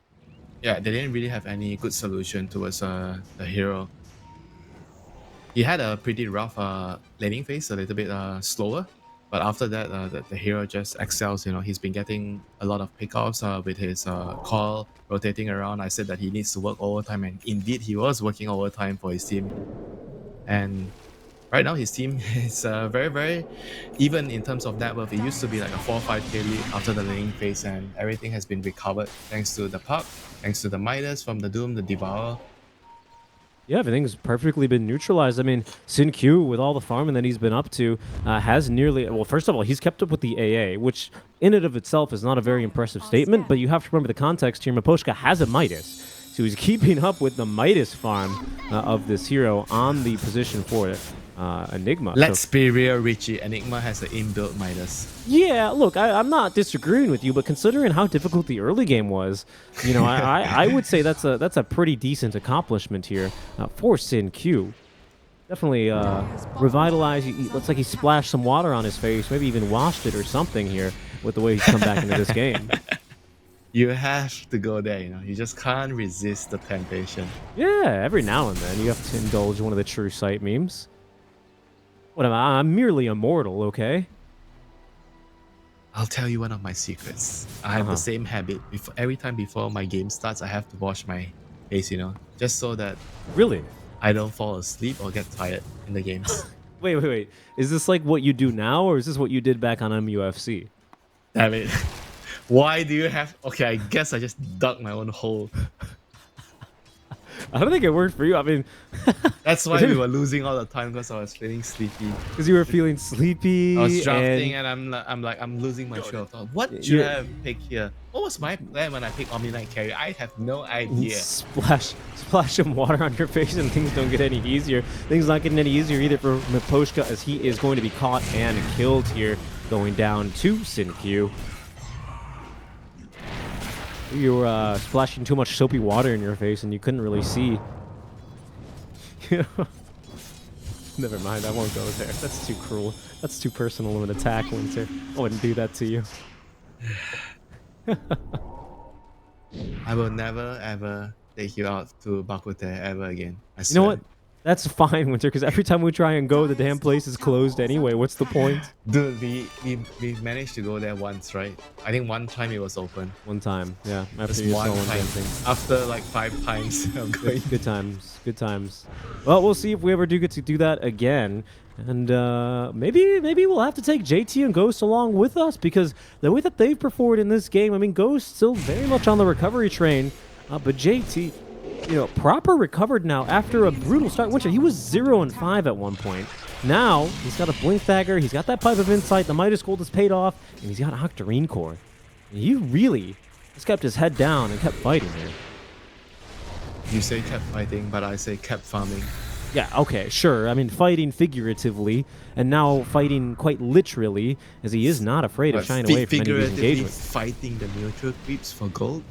Yeah, they didn't really have any good solution towards the hero. He had a pretty rough laning phase, a little bit slower, but after that, the hero just excels. He's been getting a lot of pickoffs with his call rotating around. I said that he needs to work overtime, and indeed he was working overtime for his team. And right now his team is very, very even in terms of net worth. It used to be like a 4-5k lead after the laning phase, and everything has been recovered thanks to the puck, thanks to the Midas from the Doom, the Devour. Yeah, everything's perfectly been neutralized. I mean, Sin Q, with all the farming that he's been up to, has nearly... Well, first of all, he's kept up with the AA, which in and of itself is not a very impressive statement, but you have to remember the context here. Miposhka has a Midas, so he's keeping up with the Midas farm of this hero on the position for it. Enigma. Let's be real, Richie. Enigma has an inbuilt Midas. Yeah, look, I'm not disagreeing with you, but considering how difficult the early game was, I would say that's a pretty decent accomplishment here for Sin Q. Definitely revitalized. Looks like he splashed some water on his face, maybe even washed it or something here with the way he's come back into this game. You have to go there, You just can't resist the temptation. Yeah, every now and then you have to indulge one of the true sight memes. What am I? I'm merely immortal, okay? I'll tell you one of my secrets. I have the same habit. Every time before my game starts, I have to wash my face, just so that Really? I don't fall asleep or get tired in the games. Wait. Is this like what you do now, or is this what you did back on MUFC? Damn it. Why do you have... Okay, I guess I just dug my own hole. I don't think it worked for you. I mean, That's why we were losing all the time, because I was feeling sleepy. because you were feeling sleepy. I was drafting and I'm losing my trail of thought. What should I have picked here? What was my plan when I picked Omni-Knight carry? I have no idea. Splash some water on your face and things don't get any easier. Things not getting any easier either for Miposhka, as he is going to be caught and killed here, going down to Sin Q. You were splashing too much soapy water in your face and you couldn't really see. Never mind, I won't go there. That's too cruel. That's too personal of an attack, Winter. I wouldn't do that to you. I will never ever take you out to Bakute ever again. I You know swear. what? That's fine, Winter, because every time we try and go, the damn place is closed anyway. What's the point? Dude, we managed to go there once, right? I think one time it was open. One time, yeah. After Just your one solo time. dancing. After like 5 times of going. Good times. Good times. Well, we'll see if we ever do get to do that again. And maybe we'll have to take JT and Ghost along with us, because the way that they've performed in this game, I mean, Ghost still very much on the recovery train, but JT, you know, proper recovered now after a brutal start. Winter, he was 0-5 at one point. Now he's got a Blink Dagger, he's got that Pipe of Insight, the Midas Gold has paid off, and he's got Octarine Core. And he really just kept his head down and kept fighting here. You say kept fighting, but I say kept farming. Yeah, okay, sure. I mean, fighting figuratively, and now fighting quite literally, as he is not afraid of shying away from any of these Figuratively engagements. fighting the neutral creeps for gold.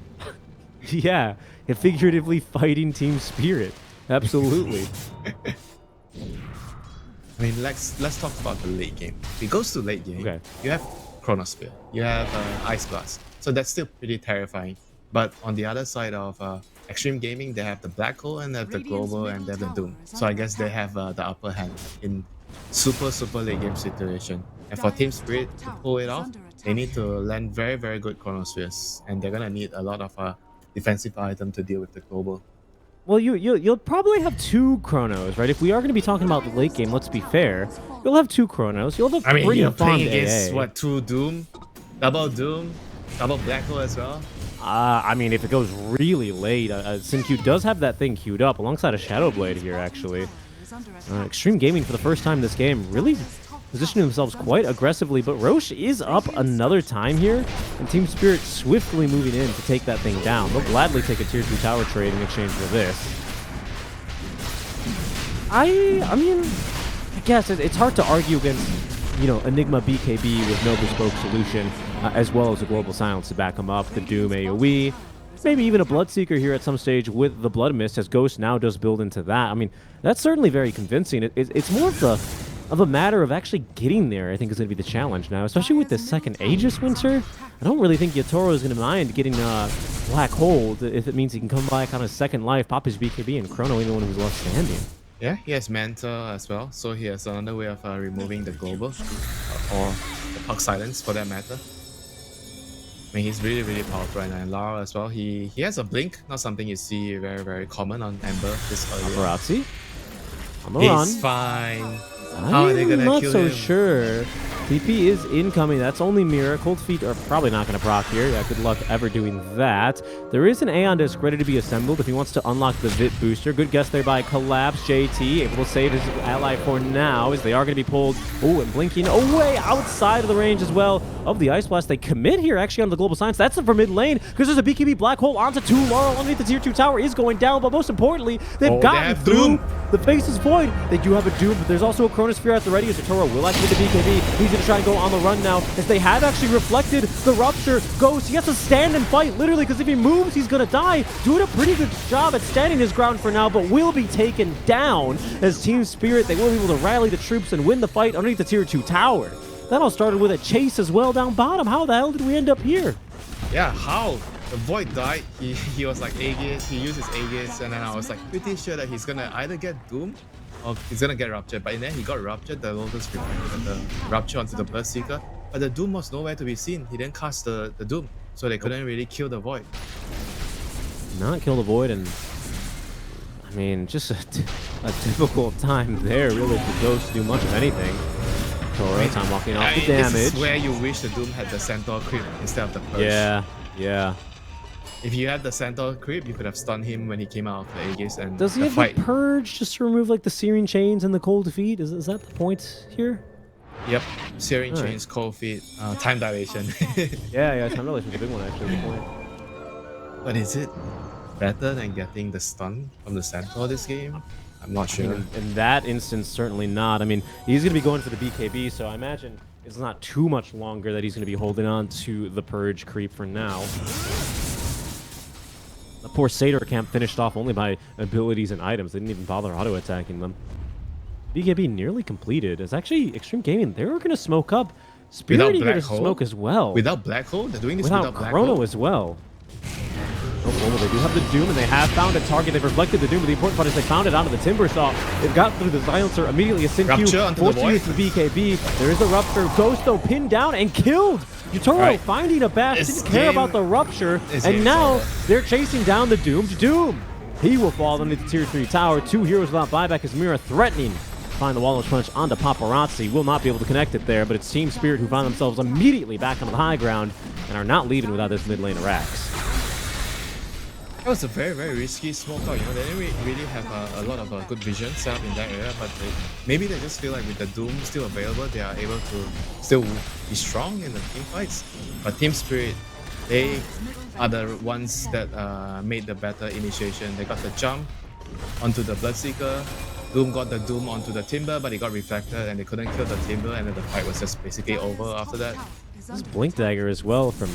Yeah, and figuratively fighting Team Spirit. Absolutely. I mean, let's talk about the late game. If it goes to late game, Okay. you have Chronosphere, you have Ice Blast, so that's still pretty terrifying. But on the other side of Extreme Gaming, they have the Black Hole and they have the Global and they have the Doom. So I guess they have the upper hand in super late game situation. And for Team Spirit to pull it off, they need to land very good Chronospheres, and they're gonna need a lot of defensive item to deal with the Global. Well, you'll probably have 2 Chronos, right? If we are going to be talking about the late game, let's be fair. You'll have 2 Chronos. You'll have a I mean, pretty you're farmed playing against AA. what, 2 Doom, double Black Hole as well. I mean, if it goes really late, SinQ does have that thing queued up alongside a Shadow Blade here, actually. Extreme Gaming, for the first time this game, really positioning themselves quite aggressively, but Roche is up another time here, and Team Spirit swiftly moving in to take that thing down. They'll gladly take a tier 2 tower trade in exchange for this. I mean, I guess it's hard to argue against, you know, Enigma BKB with no bespoke solution, as well as a Global Silence to back him up, the Doom AoE, maybe even a Bloodseeker here at some stage with the Blood Mist, as Ghost now does build into that. I mean, that's certainly very convincing. It's more of a matter of actually getting there, I think, is going to be the challenge now, especially with the second Aegis, Winter. I don't really think Yatoro is going to mind getting Black Hole if it means he can come back on his second life, pop his BKB, and Chrono even when he was left standing. Yeah, he has Manta as well, so he has another way of removing the Global, or the Puck Silence for that matter. I mean, he's really powerful right now. And Lara as well, he has a Blink, not something you see very common on Ember this early. Paparazzi. On the run. He's fine. How are they I'm gonna not kill so him? sure. TP is incoming. That's only Mirror. Cold Feet are probably not going to proc here. Yeah, good luck ever doing that. There is an Aeon Disc ready to be assembled if he wants to unlock the Vit booster. Good guess there by Collapse. JT able to save his ally for now, as they are going to be pulled. Oh, and blinking away outside of the range as well of the Ice Blast. They commit here actually on the Global Science. That's for mid lane, because there's a BKB Black Hole onto 2. Laurel underneath the tier 2 tower is going down, but most importantly, they've gotten have through. Doom. The Faceless Void. They do have a Doom, but there's also a Chronosphere at the ready, as Toro will actually get the BKB. He's going to try and go on the run now, as they have actually reflected the Rupture. Ghost, he has to stand and fight, literally, because if he moves, he's going to die. Doing a pretty good job at standing his ground for now, but will be taken down as Team Spirit, they will be able to rally the troops and win the fight underneath the tier 2 tower. That all started with a chase as well down bottom. How the hell did we end up here? Yeah, how? The Void died, he was like Aegis, he used his Aegis, and then I was like pretty sure that he's gonna either get Doom or he's gonna get Ruptured, but in the end he got Ruptured, the Lotus reflected the Rupture onto the Bloodseeker, but the Doom was nowhere to be seen. He didn't cast the Doom, so they couldn't really kill the Void. Not kill the Void, and I mean, just a difficult time there, really, for Ghost to do much of anything. Toro, time walking off the damage. This is where you wish the Doom had the Centaur Creep instead of the Purge. Yeah. If you had the Centaur Creep, you could have stunned him when he came out of the Aegis and Does he the have fight. the Purge just to remove like the Searing Chains and the Cold Feet? Is that the point here? Yep, Searing Alright. Chains, Cold Feet, Time Dilation. Yeah, time relation's a big one actually. Good point. But is it better than getting the stun from the Centaur this game? I'm not I sure. mean, in that instance, certainly not. I mean, he's going to be going for the BKB, so I imagine it's not too much longer that he's going to be holding on to the Purge creep for now. The poor Satyr camp finished off only by abilities and items. They didn't even bother auto-attacking them. BKB nearly completed. It's actually Extreme Gaming. They were going to smoke up. Spirit Without eager Black to Hole? smoke as well. Without Black Hole? They're doing this Without without Black Chrono Hole? as well. Well, they do have the Doom, and they have found a target. They've reflected the Doom, but the important part is they found it onto the Timber Saw. They've got through the Silencer immediately. A Rupture Sin-Q onto forced the to void. use the BKB. There is a Rupture. Ghost, though, pinned down and killed. Utoro Right. finding a bash, This didn't care game- about the Rupture, this and game's now over. they're chasing down the Doomed Doom. He will fall underneath the Tier 3 tower. 2 heroes without buyback as Mira threatening to find the Wallow Punch onto Paparazzi. Will not be able to connect it there, but it's Team Spirit who find themselves immediately back on the high ground and are not leaving without this mid lane of Rax. That was a very, very risky smoke out. You know, they didn't really have a lot of good vision set up in that area, but maybe they just feel like with the Doom still available, they are able to still be strong in the team fights. But Team Spirit, they are the ones that made the better initiation. They got the jump onto the Bloodseeker. Doom got the Doom onto the Timber, but it got reflected and they couldn't kill the Timber, and then the fight was just basically over after that. Is This is under Blink Dagger as well from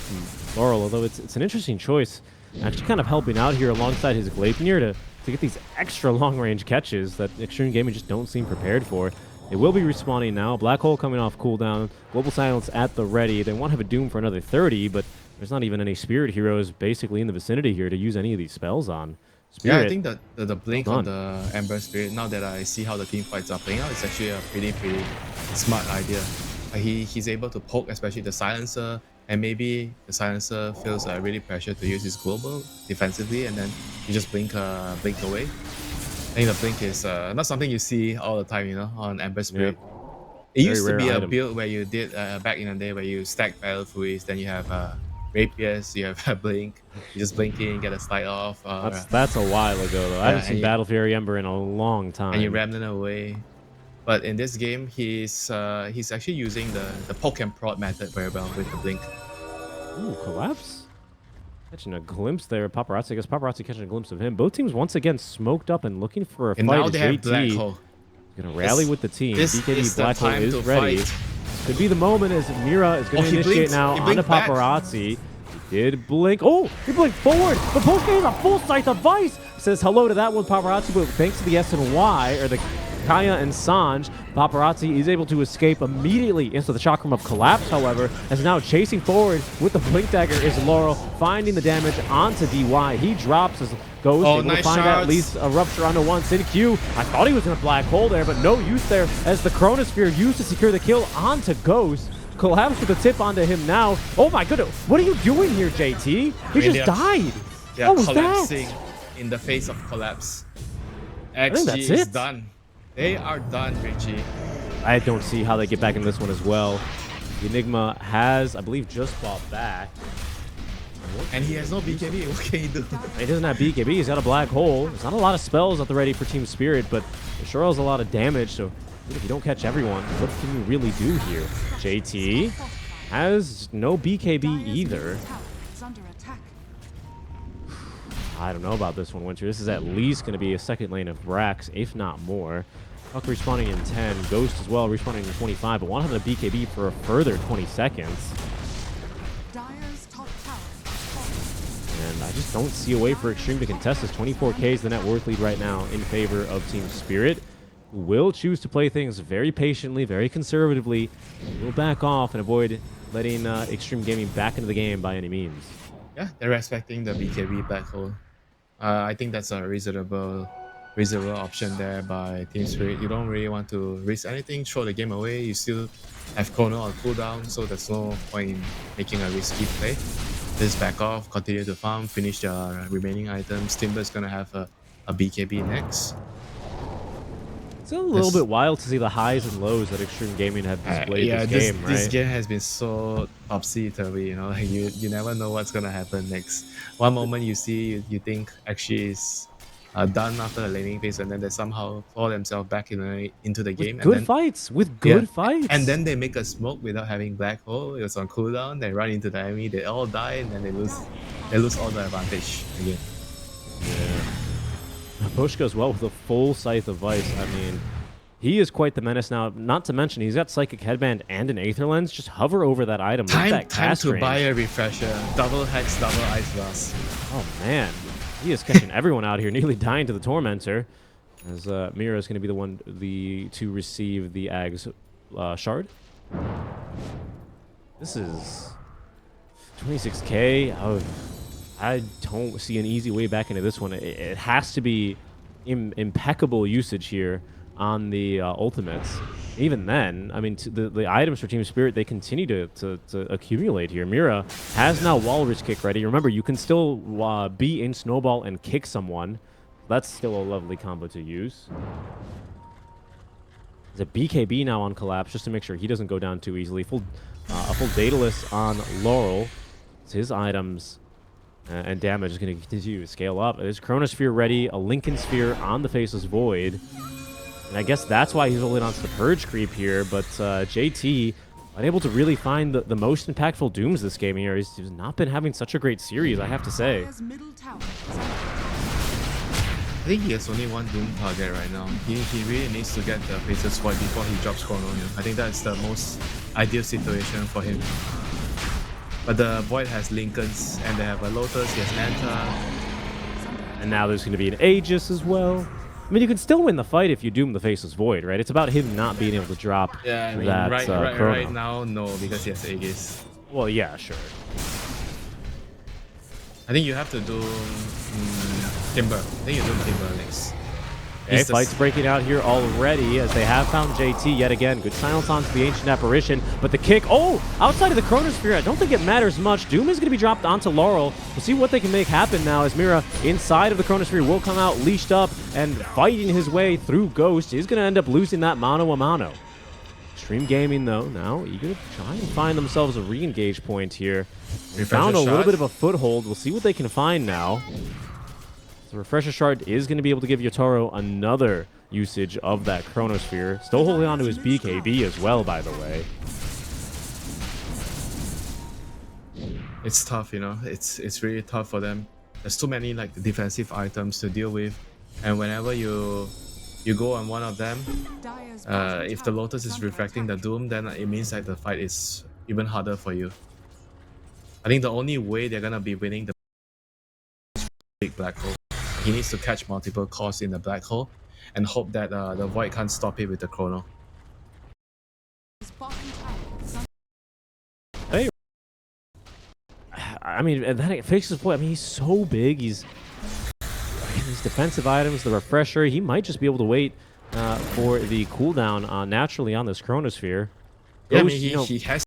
Laurel, although it's an interesting choice. Actually kind of helping out here alongside his Gleipnir to get these extra long-range catches that Xtreme Gaming just don't seem prepared for. They will be respawning now. Black Hole coming off cooldown. Global Silence at the ready. They want to have a Doom for another 30, but there's not even any Spirit heroes basically in the vicinity here to use any of these spells on. Spirit, Yeah, I think that the blink Well on the Ember Spirit, now that I see how the team fights are playing out, it's actually a pretty smart idea. He's able to poke, especially the Silencer, and maybe the Silencer feels really pressure to use his global defensively, and then you just blink away. I think the blink is not something you see all the time, you know, on Ember Spirit. It Very used to rare be a item. build where you did back in the day where you stack Battle Furies, then you have Rapiers, you have a blink, you just blink in, get a slide off, that's a while ago though. I haven't and seen you- Battle Fury Ember in a long time. and you Remnant away. But in this game, he's actually using the poke and prod method very well with the blink. Ooh, Collapse? Catching a glimpse there of Paparazzi. I guess Paparazzi catching a glimpse of him. Both teams once again smoked up and looking for a And fight. now as they have JT Black Hole. gonna rally This- with the team. this BKB is the Black Hole time is to ready. fight. Could be the moment as Mira is going to he initiate blinked. now He onto blinked back. Paparazzi. He did blink. Oh, he blinked forward. The post game is a full sight device. Says hello to that one, Paparazzi, but thanks to the S and Y, or the Kaya and Sanj, Paparazzi is able to escape immediately into the Chakram of Collapse, however, as now chasing forward with the Blink Dagger is Laurel, finding the damage onto DY. He drops as Ghost, Oh, able to nice find shots. at least a Rupture onto one. Sin-Q, I thought he was in a black hole there, but no use there as the Chronosphere used to secure the kill onto Ghost. Collapse with a tip onto him now. Oh my goodness, what are you doing here, JT? He mean, just they are- died. They are What was collapsing that? in the face of collapse. think XG that's is it. done. They are done, Richie. I don't see how they get back in this one as well. The Enigma has, I believe, just bought back. And he has no BKB. What can he do? He doesn't have BKB. He's got a black hole. There's not a lot of spells at the ready for Team Spirit, but it sure has a lot of damage. So if you don't catch everyone, what can you really do here? JT has no BKB either. tower is under attack. I don't know about this one, Winter. This is at least going to be a second lane of Brax, if not more. Puck respawning in 10. Ghost as well respawning in 25, but want to have a BKB for a further 20 seconds. Dire's top tower is falling. And I just don't see a way for Xtreme to contest this. 24K is the net worth lead right now in favor of Team Spirit, who will choose to play things very patiently, very conservatively. Will back off and avoid letting Xtreme Gaming back into the game by any means. Yeah, they're respecting the BKB black hole. I think that's a reasonable option there by Team Spirit. You don't really want to risk anything, throw the game away. You still have Chrono on cooldown, so there's no point in making a risky play. Just back off, continue to farm, finish the remaining items. Timber's gonna have a BKB next. It's a little bit wild to see the highs and lows that Xtreme Gaming have displayed this game, right? This game has been so topsy-turvy, you know, like you never know what's gonna happen next. One moment you see, you think actually is done after the laning phase, and then they somehow fall themselves back into the game. With good and then, fights, with good Yeah, fights. And then they make a smoke without having black hole. It was on cooldown. They run into the enemy. They all die, and then they lose all the advantage again. Bush goes well with a full Scythe of Vice. I mean, he is quite the menace now. Not to mention, he's got Psychic Headband and an Aether Lens. Just hover over that item. Look at that Time cast to range. buy a refresher. Double hex, double ice blast. Oh, man. He is catching everyone out here, nearly dying to the Tormentor. As Mira is going to be the one to receive the Ag's shard. This is 26K. Oh, I don't see an easy way back into this one. It has to be impeccable usage here on the ultimates. Even then, I mean, the items for Team Spirit, they continue to accumulate here. Mira has now Walrus Kick ready. Remember, you can still be in Snowball and kick someone. That's still a lovely combo to use. There's a BKB now on Collapse, just to make sure he doesn't go down too easily. A full Daedalus on Laurel. It's his items and damage is going to continue to scale up. There's Chronosphere ready, a Lincoln Sphere on the Faceless Void. And I guess that's why he's holding on to the Purge creep here, but JT unable to really find the most impactful Dooms this game here. He's not been having such a great series, I have to say. Dire's middle tower I think he has only one Doom target right now. He really needs to get the Faceless Void before he drops Chrono. I think that's the most ideal situation for him. But the Void has Lincolns, and they have a Lotus, he has Manta. And now there's going to be an Aegis as well. I mean, you can still win the fight if you Doom the Faceless Void, right? It's about him not being able to drop Yeah, I mean, that right now, no, because he has Aegis. Well, yeah, sure. I think you have to do Timber. I think you do Timber next. Okay, fight's breaking out here already as they have found JT yet again. Good silence onto the Ancient Apparition, but the kick, outside of the Chronosphere, I don't think it matters much. Doom is going to be dropped onto Laurel. We'll see what they can make happen now as Mira inside of the Chronosphere will come out leashed up and fighting his way through Ghost. He's going to end up losing that mano a mano. Xtreme Gaming, though, now eager to try and find themselves a re-engage point here. They found a little bit of a foothold. We'll see what they can find now. The Refresher Shard is going to be able to give Yotaro another usage of that Chronosphere. Still holding on to his BKB as well, by the way. It's tough, you know. It's really tough for them. There's too many like defensive items to deal with, and whenever you go on one of them, Dire's if the Lotus is reflecting the Doom, then it means that the fight is even harder for you. I think the only way they're gonna be winning the big black hole. He needs to catch multiple cores in the black hole and hope that the Void can't stop it with the Chrono. bottom tower Hey, I mean, and then it fixes Void. I mean, he's so big. He's these defensive items, the Refresher. He might just be able to wait for the cooldown naturally on this Chronosphere. Yeah, I Ghost, mean, he has.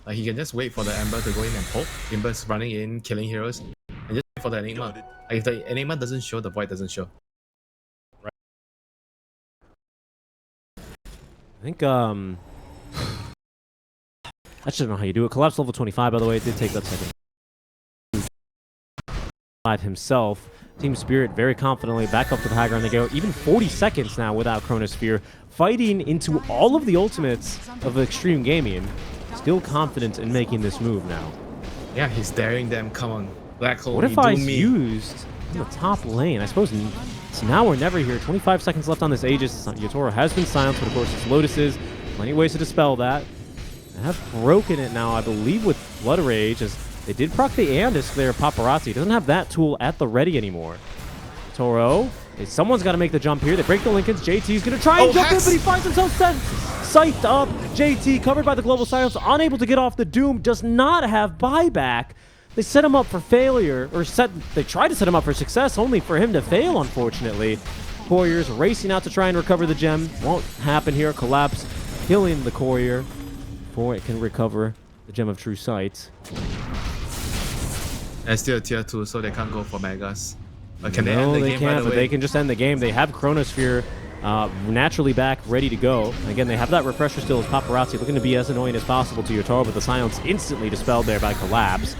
Like, he can just wait for the Ember to go in and poke. Ember's running in, killing heroes, and just wait for the Enigma. Like, if the Enigma doesn't show, the Void doesn't show. I think I just don't know how you do it. Collapse level 25, by the way. It did take that second. Himself. Team Spirit very confidently back up to the high ground they go. Even 40 seconds now without Chronosphere. Fighting into all of the ultimates of Xtreme Gaming. Still confident in making this move now. Yeah, he's daring them. Come on, black hole. What if I used in the top lane? I suppose it's now or never here. 25 seconds left on this Aegis. Yotaro has been silenced, but of course it's Lotuses. Plenty of ways to dispel that. They have broken it now, I believe, with Blood Rage, as they did proc the Andis there. Paparazzi doesn't have that tool at the ready anymore. Toro, someone's got to make the jump here. They break the Lincolns. JT's going to try and jump in, but he finds himself psyched up. JT, covered by the Global Silence, unable to get off the Doom, does not have buyback. They set him up for failure, or they tried to set him up for success, only for him to fail, unfortunately. Couriers racing out to try and recover the gem. Won't happen here. Collapse, killing the Courier before it can recover the Gem of True Sight. And still a tier 2, so they can't go for Megas. Can they No, end the they game, can't, by the but way? they can just end the game. They have Chronosphere naturally back, ready to go. Again, they have that Refresher still as Paparazzi, looking to be as annoying as possible to Yotaro, but the silence instantly dispelled there by Collapse.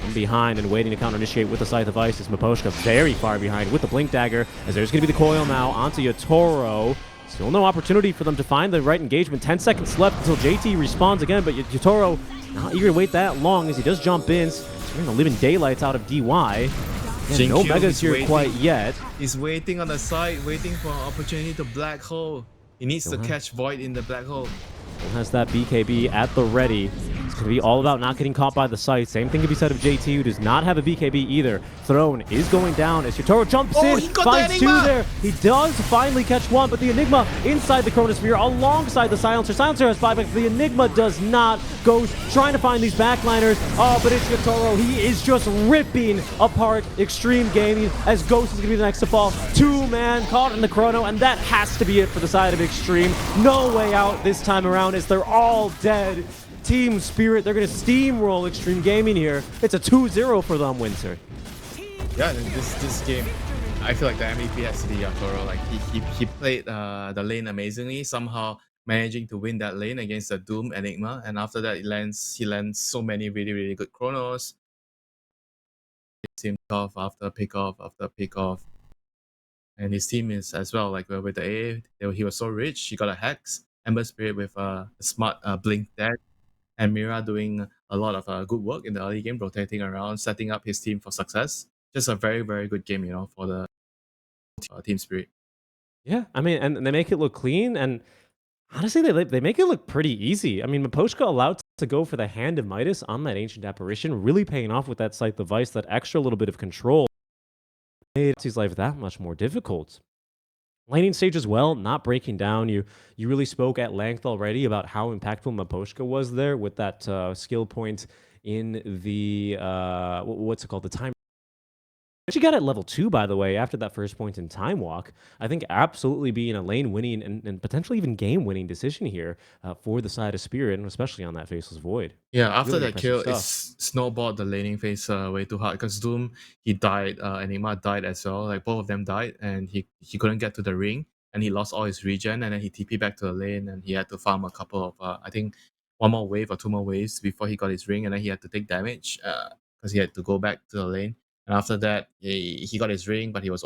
From behind and waiting to counter-initiate with the Scythe of Ice is Miposhka, very far behind with the Blink Dagger, as there's going to be the coil now onto Yotaro. Still no opportunity for them to find the right engagement. 10 seconds left until JT respawns again, but Yotaro not eager to wait that long as he does jump in. Scaring the living daylights out of DY. Again, no Megas here quite yet. He's waiting on the side, waiting for an opportunity to black hole. He needs to catch Void in the black hole. Still has that BKB at the ready. He's It's going to be all about not getting caught by the sight. Same thing can be said of JT, who does not have a BKB either. Throne is going down as Yotaro jumps in, he got finds the 2 Enigma! there. He does finally catch 1, but the Enigma inside the Chronosphere alongside the Silencer. Silencer has buyback. The Enigma does not. Ghost trying to find these backliners. Oh, but it's Yotaro. He is just ripping apart Xtreme Gaming as Ghost is going to be the next to fall. 2-man caught in the Chrono, and that has to be it for the side of Xtreme. No way out this time around as they're all dead. Team Spirit, they're going to steamroll Xtreme Gaming here. It's a 2-0 for them, Winter. Yeah, this game, I feel like the MVP has to be Yatoro. Like he played the lane amazingly, somehow managing to win that lane against the Doom Enigma, and after that he lands so many really good chronos. Team off after pick off after pick off, and his team is as well like with the A. He was so rich. He got a Hex, Ember Spirit with a smart blink dash, and Mira doing a lot of good work in the early game, rotating around, setting up his team for success. Just a very good game, for the Team Spirit. Yeah, I mean, and they make it look clean, and honestly, they make it look pretty easy. I mean, Miposhka allowed to go for the Hand of Midas on that Ancient Apparition, really paying off with that Scythe device, that extra little bit of control. Made his life that much more difficult. Laning stage as well, not breaking down. You really spoke at length already about how impactful Miposhka was there with that skill point in the, what's it called, the time. She got at level 2, by the way, after that first point in Time Walk. I think absolutely being a lane-winning and potentially even game-winning decision here for the side of Spirit, and especially on that Faceless Void. Yeah, after Really that kill, impressive it snowballed the laning phase way too hard because Doom, he died, Enigma died as well. Like both of them died, and he couldn't get to the ring, and he lost all his regen, and then he TP back to the lane, and he had to farm a couple of, I think, 1 more wave or 2 more waves before he got his ring, and then he had to take damage because he had to go back to the lane. And after that, he got his ring, but he was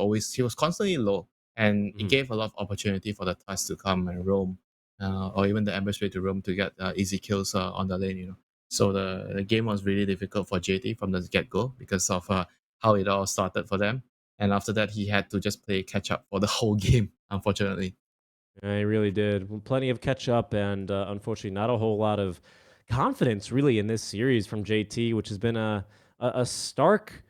constantly low, and it gave a lot of opportunity for the Tusk to come and roam, or even the Ember Spirit to roam to get easy kills on the lane. So the game was really difficult for JT from the get-go because of how it all started for them. And after that, he had to just play catch-up for the whole game, unfortunately. I really did. Well, plenty of catch up, and unfortunately, not a whole lot of confidence really in this series from JT, which has been a stark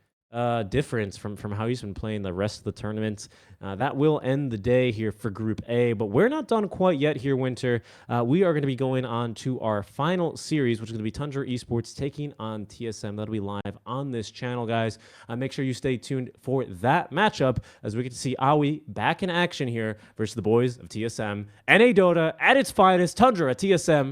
difference from how he's been playing the rest of the tournaments. That will end the day here for Group A, but we're not done quite yet here, Winter. We are going to be going on to our final series, which is going to be Tundra Esports taking on TSM. That'll be live on this channel, guys. Make sure you stay tuned for that matchup as we get to see Aoi back in action here versus the boys of TSM. NA Dota at its finest, Tundra at TSM.